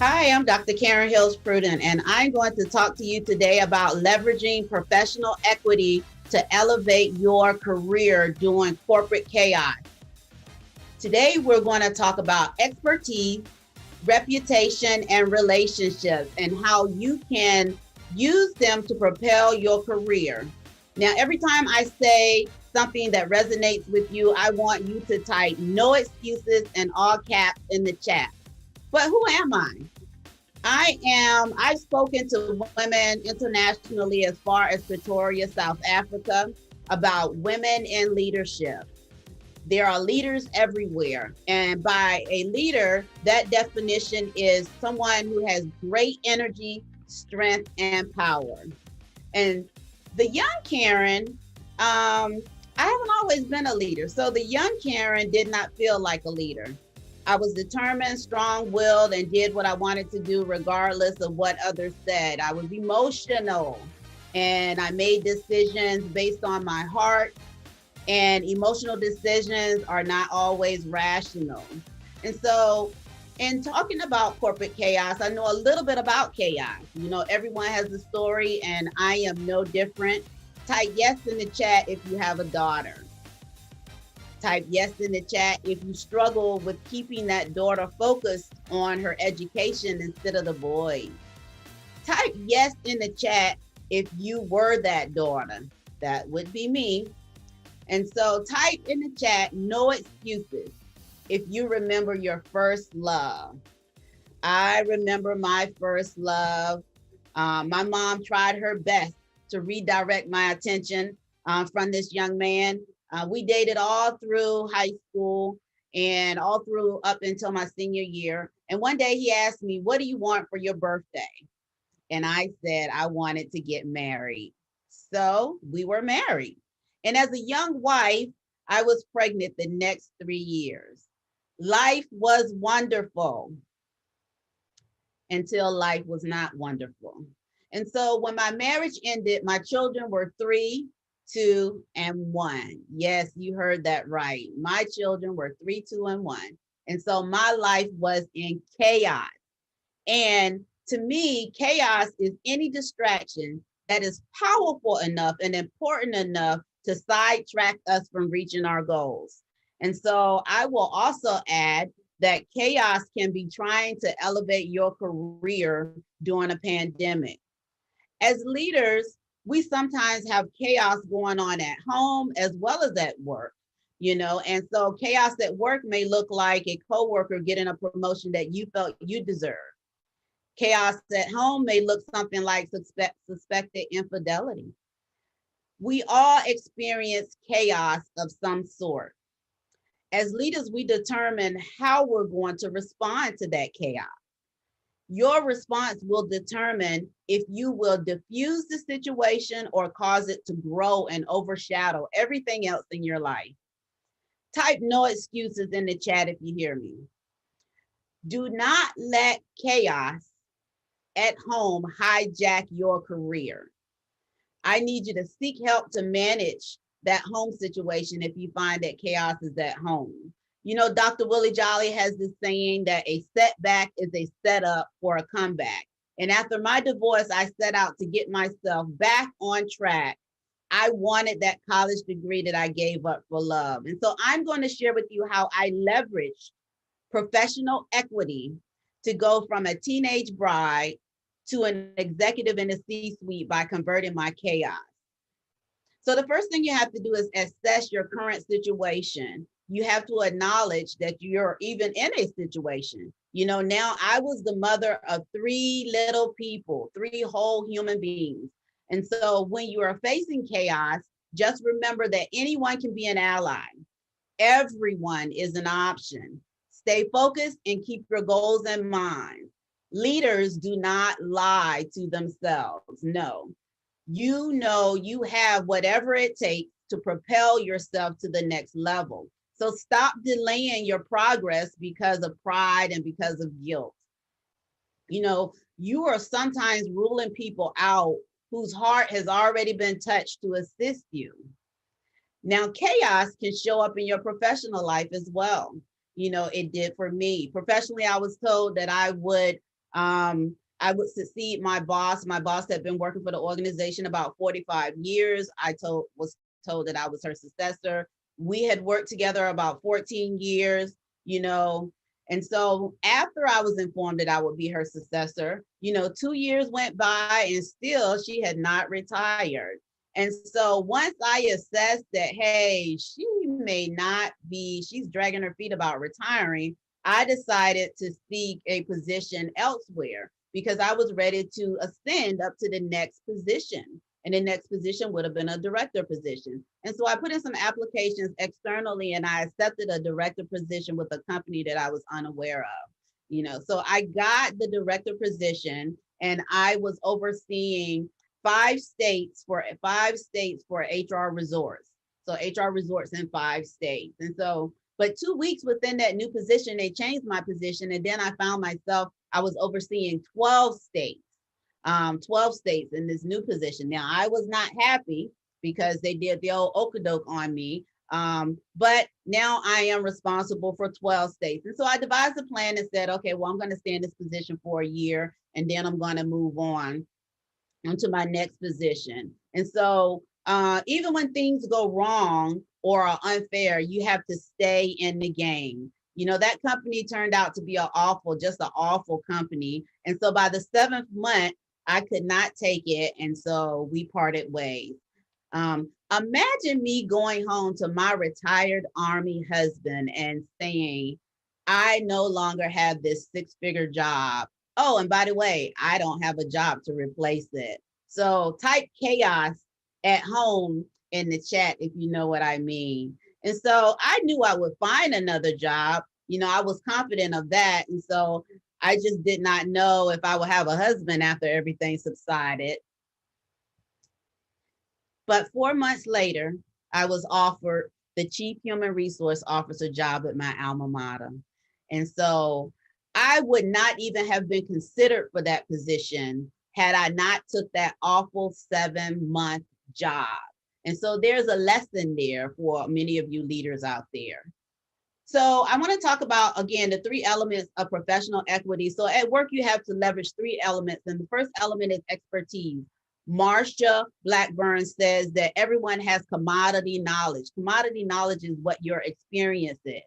Hi, I'm Dr. Karen Hills Pruden, and I'm going to talk to you today about leveraging professional equity to elevate your career during corporate chaos. Today, we're going to talk about expertise, reputation, and relationships, and how you can use them to propel your career. Now, every time I say something that resonates with you, I want you to type "no excuses" in all caps in the chat. But who am I? I've spoken to women internationally as far as Pretoria, South Africa, about women in leadership. There are leaders everywhere. And by a leader, that definition is someone who has great energy, strength, and power. And the young Karen, I haven't always been a leader. So the young Karen did not feel like a leader. I was determined, strong-willed, and did what I wanted to do regardless of what others said. I was emotional, and I made decisions based on my heart, and emotional decisions are not always rational. And so in talking about corporate chaos, I know a little bit about chaos. You know, everyone has a story, and I am no different. Type yes in the chat if you have a daughter. Type yes in the chat if you struggle with keeping that daughter focused on her education instead of the boys. Type yes in the chat if you were that daughter. That would be me. And so type in the chat "no excuses" if you remember your first love. I remember my first love. My mom tried her best to redirect my attention from this young man. We dated all through high school and all through up until my senior year. And one day he asked me, "What do you want for your birthday?" And I said, I wanted to get married. So we were married. And as a young wife, I was pregnant the next 3 years. Life was wonderful until life was not wonderful. And so when my marriage ended, my children were 3, 2, and 1. Yes, you heard that right. My children were 3, 2, and 1. And so my life was in chaos. And to me, chaos is any distraction that is powerful enough and important enough to sidetrack us from reaching our goals. And so I will also add that chaos can be trying to elevate your career during a pandemic. As leaders, we sometimes have chaos going on at home as well as at work, you know, and so chaos at work may look like a coworker getting a promotion that you felt you deserved. Chaos at home may look something like suspected infidelity. We all experience chaos of some sort. As leaders, we determine how we're going to respond to that chaos. Your response will determine if you will diffuse the situation or cause it to grow and overshadow everything else in your life. Type "no excuses" in the chat if you hear me. Do not let chaos at home hijack your career. I need you to seek help to manage that home situation if you find that chaos is at home. You know, Dr. Willie Jolly has this saying that a setback is a setup for a comeback. And after my divorce, I set out to get myself back on track. I wanted that college degree that I gave up for love. And so I'm going to share with you how I leveraged professional equity to go from a teenage bride to an executive in the C-suite by converting my chaos. So the first thing you have to do is assess your current situation. You have to acknowledge that you're even in a situation. You know, now I was the mother of 3 little people, 3 whole human beings. And so when you are facing chaos, just remember that anyone can be an ally. Everyone is an option. Stay focused and keep your goals in mind. Leaders do not lie to themselves. No, you know you have whatever it takes to propel yourself to the next level. So stop delaying your progress because of pride and because of guilt. You know, you are sometimes ruling people out whose heart has already been touched to assist you. Now, chaos can show up in your professional life as well. You know, it did for me. Professionally, I was told that I would succeed my boss. My boss had been working for the organization about 45 years. Was told that I was her successor. We had worked together about 14 years, you know. And so after I was informed that I would be her successor, you know, 2 years went by and still she had not retired. And so once I assessed that, hey, she may not be, she's dragging her feet about retiring, I decided to seek a position elsewhere because I was ready to ascend up to the next position. And the next position would have been a director position. And so I put in some applications externally and I accepted a director position with a company that I was unaware of. You know, so I got the director position and I was overseeing 5 states for HR resorts. So HR resorts in 5 states. And so, but 2 weeks within that new position, they changed my position. And then I found myself, I was overseeing 12 states. 12 states in this new position. Now, I was not happy because they did the old okadoke on me, but now I am responsible for 12 states. And so I devised a plan and said, okay, well, I'm going to stay in this position for a year, and then I'm going to move on into my next position. And so even when things go wrong or are unfair, you have to stay in the game. You know, that company turned out to be just an awful company. And so by the 7th month, I could not take it. And so we parted ways. Imagine me going home to my retired Army husband and saying, I no longer have this 6-figure job. Oh, and by the way, I don't have a job to replace it. So type chaos at home in the chat if you know what I mean. And so I knew I would find another job. You know, I was confident of that. And so I just did not know if I would have a husband after everything subsided. But 4 months later, I was offered the Chief Human Resource Officer job at my alma mater. And so I would not even have been considered for that position had I not took that awful 7-month job. And so there's a lesson there for many of you leaders out there. So I want to talk about, again, the 3 elements of professional equity. So at work, you have to leverage 3 elements. And the first element is expertise. Marsha Blackburn says that everyone has commodity knowledge. Commodity knowledge is what your experience is.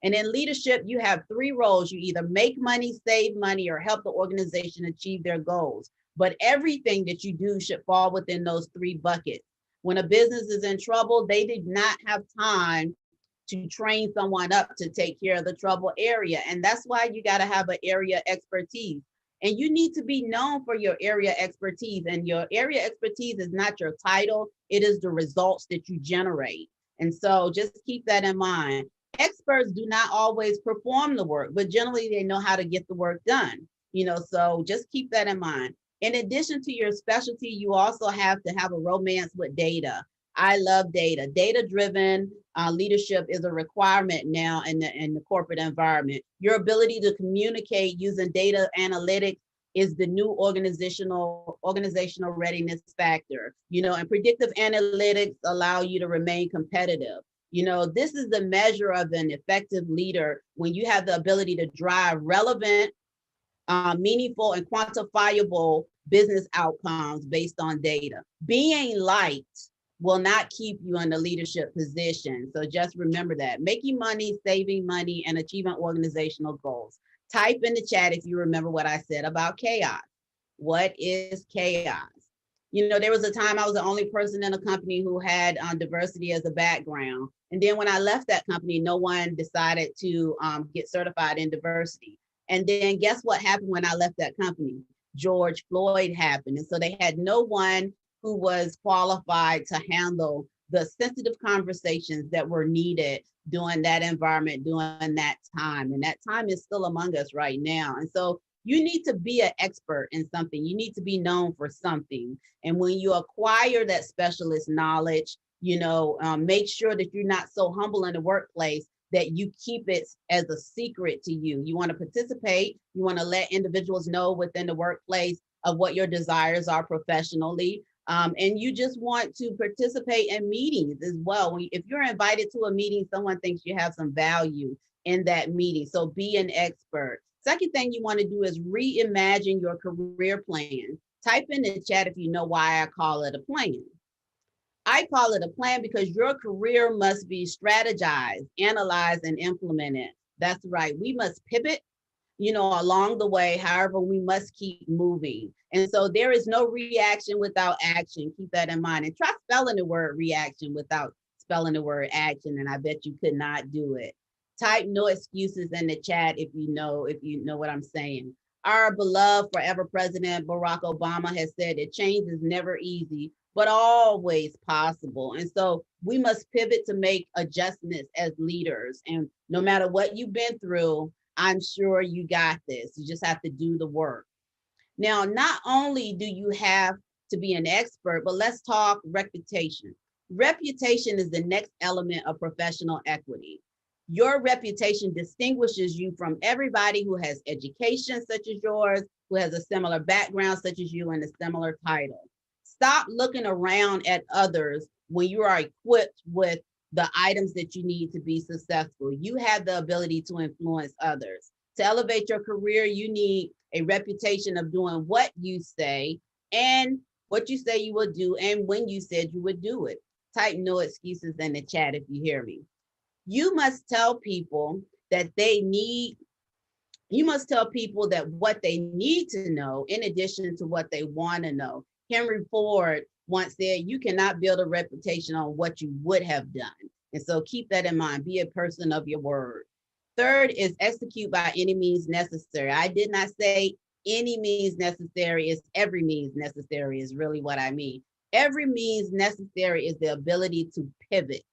And in leadership, you have 3 roles. You either make money, save money, or help the organization achieve their goals. But everything that you do should fall within those 3 buckets. When a business is in trouble, they did not have time to train someone up to take care of the trouble area. And that's why you got to have an area expertise. And you need to be known for your area expertise. And your area expertise is not your title, it is the results that you generate. And so just keep that in mind. Experts do not always perform the work, but generally they know how to get the work done. You know, so just keep that in mind. In addition to your specialty, you also have to have a romance with data. I love data. Data-driven leadership is a requirement now in the corporate environment. Your ability to communicate using data analytics is the new organizational readiness factor. You know, and predictive analytics allow you to remain competitive. You know, this is the measure of an effective leader when you have the ability to drive relevant, meaningful, and quantifiable business outcomes based on data. Being liked will not keep you in the leadership position. So just remember that. Making money, saving money, and achieving organizational goals. Type in the chat if you remember what I said about chaos. What is chaos? You know, there was a time I was the only person in a company who had diversity as a background. And then when I left that company, no one decided to get certified in diversity. And then guess what happened when I left that company? George Floyd happened. And so they had no one who was qualified to handle the sensitive conversations that were needed during that environment, during that time. And that time is still among us right now. And so you need to be an expert in something. You need to be known for something. And when you acquire that specialist knowledge, you know, make sure that you're not so humble in the workplace that you keep it as a secret to you. You want to participate. You want to let individuals know within the workplace of what your desires are professionally. And you just want to participate in meetings as well. If you're invited to a meeting, someone thinks you have some value in that meeting. So be an expert. Second thing you want to do is reimagine your career plan. Type in the chat if you know why I call it a plan. I call it a plan because your career must be strategized, analyzed, and implemented. That's right. We must pivot, you know, along the way. However, we must keep moving. And so there is no reaction without action. Keep that in mind. And try spelling the word reaction without spelling the word action. And I bet you could not do it. Type no excuses in the chat if you know what I'm saying. Our beloved forever President Barack Obama has said that change is never easy, but always possible. And so we must pivot to make adjustments as leaders. And no matter what you've been through, I'm sure you got this. You just have to do the work. Now, not only do you have to be an expert, but let's talk reputation. Reputation is the next element of professional equity. Your reputation distinguishes you from everybody who has education such as yours, who has a similar background such as you, and a similar title. Stop looking around at others when you are equipped with the items that you need to be successful. You have the ability to influence others. To elevate your career, you need a reputation of doing what you say and what you say you will do and when you said you would do it. Type no excuses in the chat if you hear me. You must tell people that what they need to know in addition to what they want to know. Henry Ford once said, you cannot build a reputation on what you would have done. And so keep that in mind, be a person of your word. Third is execute by any means necessary. I did not say any means necessary, it's every means necessary is really what I mean. Every means necessary is the ability to pivot.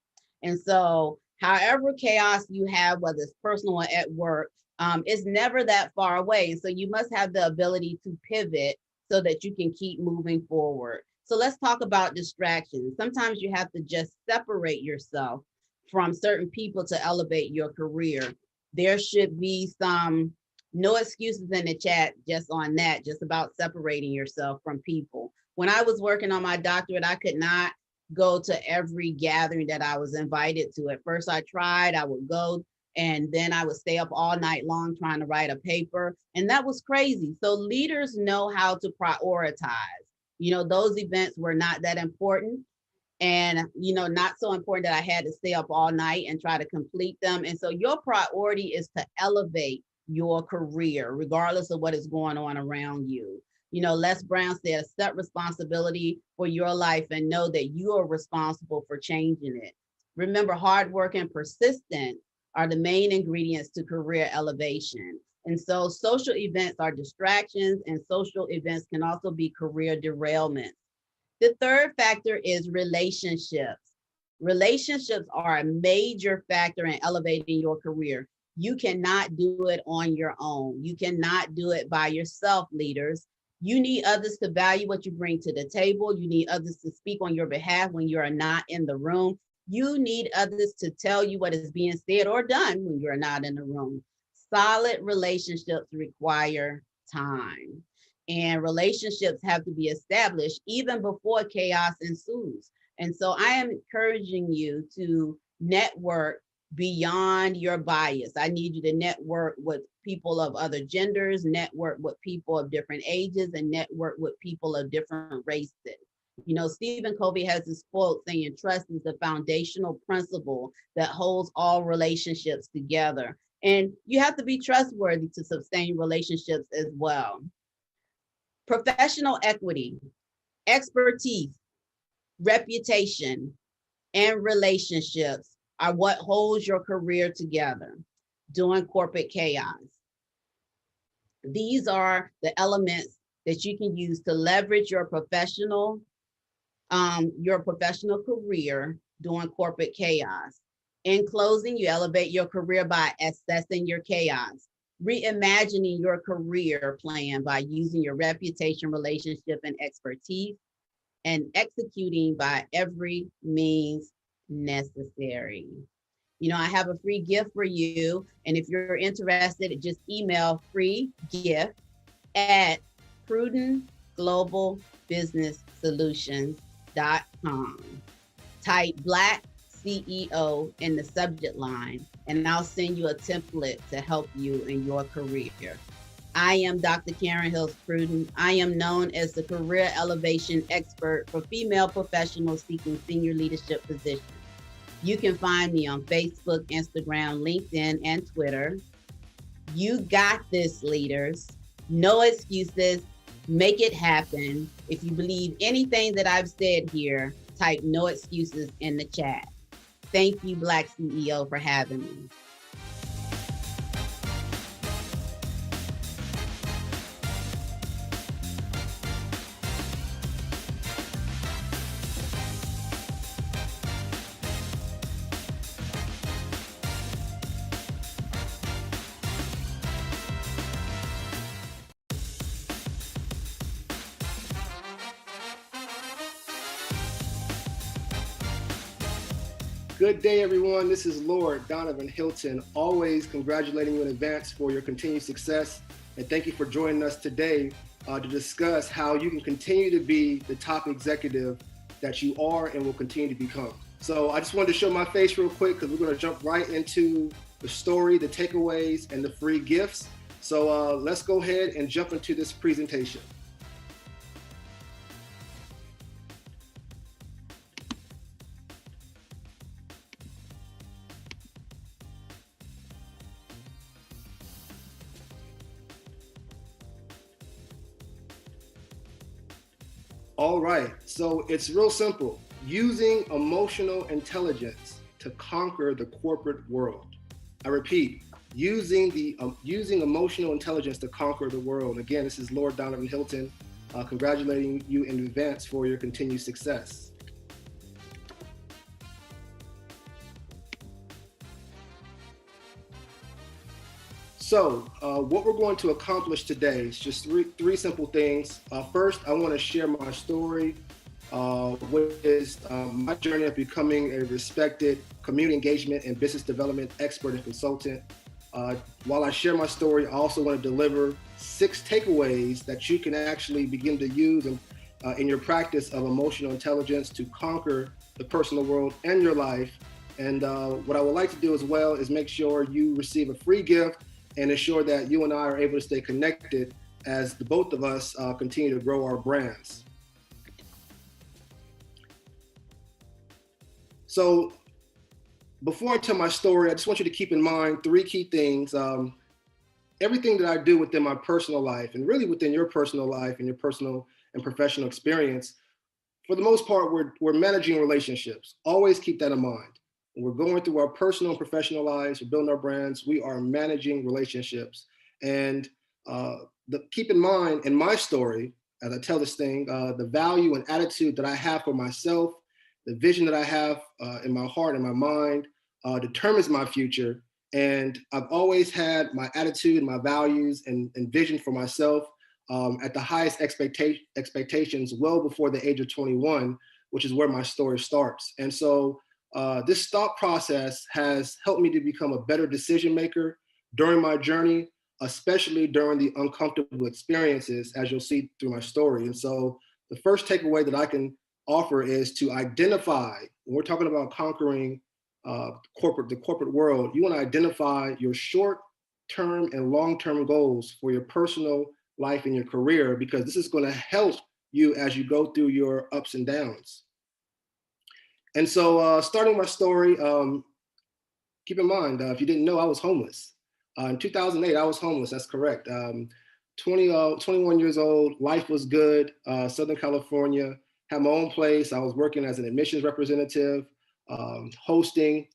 And so however chaos you have, whether it's personal or at work, it's never that far away. And so you must have the ability to pivot so that you can keep moving forward. So let's talk about distractions. Sometimes you have to just separate yourself from certain people to elevate your career. There should be some no excuses in the chat just on that, just about separating yourself from people. When I was working on my doctorate, I could not go to every gathering that I was invited to. At first I tried, I would go, and then I would stay up all night long trying to write a paper. And that was crazy. So leaders know how to prioritize. You know, those events were not that important and, you know, not so important that I had to stay up all night and try to complete them. And so your priority is to elevate your career, regardless of what is going on around you. You know, Les Brown said, accept responsibility for your life and know that you are responsible for changing it. Remember, hard work and persistence are the main ingredients to career elevation. And so social events are distractions, and social events can also be career derailments. The third factor is relationships. Relationships are a major factor in elevating your career. You cannot do it on your own. You cannot do it by yourself, leaders. You need others to value what you bring to the table. You need others to speak on your behalf when you are not in the room. You need others to tell you what is being said or done when you're not in the room. Solid relationships require time, and relationships have to be established even before chaos ensues. And so I am encouraging you to network beyond your bias. I need you to network with people of other genders, network with people of different ages, and network with people of different races. You know, Stephen Covey has this quote saying, trust is the foundational principle that holds all relationships together. And you have to be trustworthy to sustain relationships as well. Professional equity, expertise, reputation, and relationships are what holds your career together during corporate chaos. These are the elements that you can use to leverage your professional career during corporate chaos. In closing, you elevate your career by assessing your chaos, reimagining your career plan by using your reputation, relationship, and expertise, and executing by every means necessary. You know, I have a free gift for you. And if you're interested, just email free gift at prudentglobalbusinesssolutions.com. Type BlackCEO in the subject line, and I'll send you a template to help you in your career. I am Dr. Karen Hills Pruden. I am known as the career elevation expert for female professionals seeking senior leadership positions. You can find me on Facebook, Instagram, LinkedIn, and Twitter. You got this, leaders. No excuses. Make it happen. If you believe anything that I've said here, type no excuses in the chat. Thank you, BlackCEO, for having me. Good day, everyone. This is Lord Donovan Hilton, always congratulating you in advance for your continued success. And thank you for joining us today to discuss how you can continue to be the top executive that you are and will continue to become. So I just wanted to show my face real quick because we're going to jump right into the story, the takeaways, and the free gifts. So let's go ahead and jump into this presentation. All right, so it's real simple. Using emotional intelligence to conquer the corporate world. I repeat, using emotional intelligence to conquer the world. Again, this is Lord Donovan Hilton, congratulating you in advance for your continued success. So what we're going to accomplish today is just three simple things. First, I want to share my story, which is my journey of becoming a respected community engagement and business development expert and consultant. While I share my story, I also want to deliver 6 takeaways that you can actually begin to use in your practice of emotional intelligence to conquer the personal world and your life. And what I would like to do as well is make sure you receive a free gift and ensure that you and I are able to stay connected as the both of us continue to grow our brands. So before I tell my story, I just want you to keep in mind 3 key things. Everything that I do within my personal life and really within your personal life and your personal and professional experience, for the most part, we're managing relationships. Always keep that in mind. When we're going through our personal and professional lives, we're building our brands, we are managing relationships. And keep in mind, in my story, as I tell this thing, the value and attitude that I have for myself, the vision that I have in my heart and my mind determines my future. And I've always had my attitude, my values, and vision for myself at the highest expectations well before the age of 21, which is where my story starts. And so this thought process has helped me to become a better decision maker during my journey, especially during the uncomfortable experiences, as you'll see through my story. And so the first takeaway that I can offer is to identify, when we're talking about conquering the corporate world, you want to identify your short-term and long-term goals for your personal life and your career, because this is going to help you as you go through your ups and downs. And so starting my story, keep in mind, if you didn't know, I was homeless. In 2008, I was homeless. That's correct. 21 years old. Life was good. Southern California. Had my own place. I was working as an admissions representative, hosting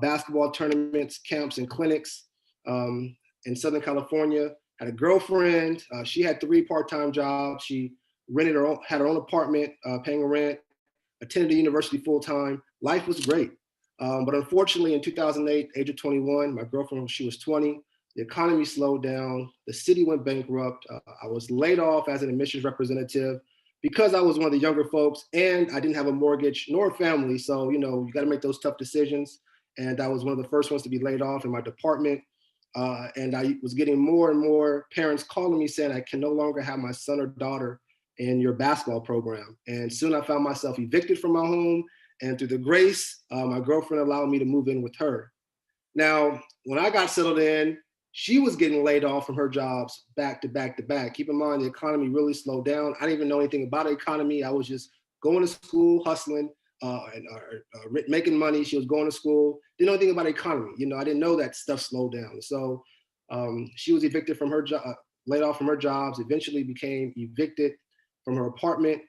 basketball tournaments, camps, and clinics in Southern California. Had a girlfriend. She had 3 part-time jobs. She had her own apartment, paying rent. Attended the university full-time. Life was great. But unfortunately, in 2008, age of 21, my girlfriend, she was 20. The economy slowed down. The city went bankrupt. I was laid off as an admissions representative because I was one of the younger folks and I didn't have a mortgage nor a family. So, you know, you got to make those tough decisions. And I was one of the first ones to be laid off in my department. And I was getting more and more parents calling me saying I can no longer have my son or daughter in your basketball program. And soon I found myself evicted from my home. And through the grace, my girlfriend allowed me to move in with her. Now, when I got settled in, she was getting laid off from her jobs back to back to back. Keep in mind, the economy really slowed down. I didn't even know anything about the economy. I was just going to school, hustling, and making money. She was going to school, didn't know anything about the economy. You know, I didn't know that stuff slowed down. So she was evicted from her job, laid off from her jobs, eventually became evicted from her apartment.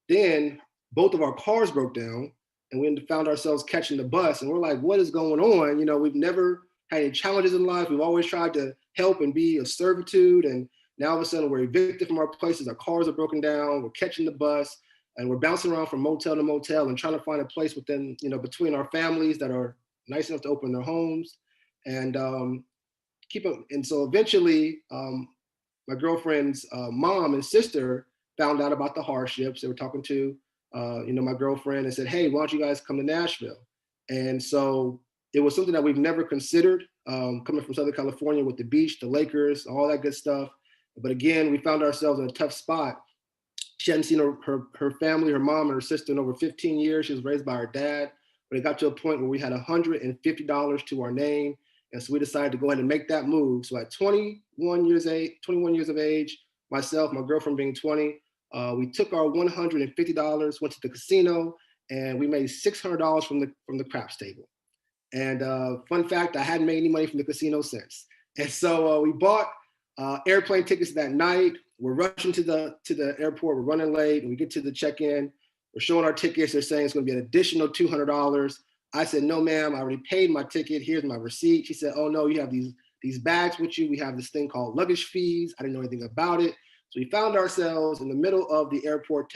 Then both of our cars broke down and we found ourselves catching the bus. And we're like, what is going on? You know, we've never had any challenges in life. We've always tried to help and be of servitude. And now all of a sudden we're evicted from our places. Our cars are broken down. We're catching the bus and we're bouncing around from motel to motel and trying to find a place within, you know, between our families that are nice enough to open their homes and keep them. And so eventually my girlfriend's mom and sister found out about the hardships. They were talking to, you know, my girlfriend and said, hey, why don't you guys come to Nashville? And so it was something that we've never considered, coming from Southern California with the beach, the Lakers, all that good stuff. But again, we found ourselves in a tough spot. She hadn't seen her family, her mom and her sister in over 15 years. She was raised by her dad. But it got to a point where we had $150 to our name. And so we decided to go ahead and make that move. So at 21 years of age, myself, my girlfriend being 20, we took our $150, went to the casino, and we made $600 from the craps table. And fun fact, I hadn't made any money from the casino since. And so we bought airplane tickets that night. We're rushing to the airport. We're running late, and we get to the check-in. We're showing our tickets. They're saying it's going to be an additional $200. I said, no, ma'am, I already paid my ticket. Here's my receipt. She said, oh, no, you have these bags with you. We have this thing called luggage fees. I didn't know anything about it. So we found ourselves in the middle of the airport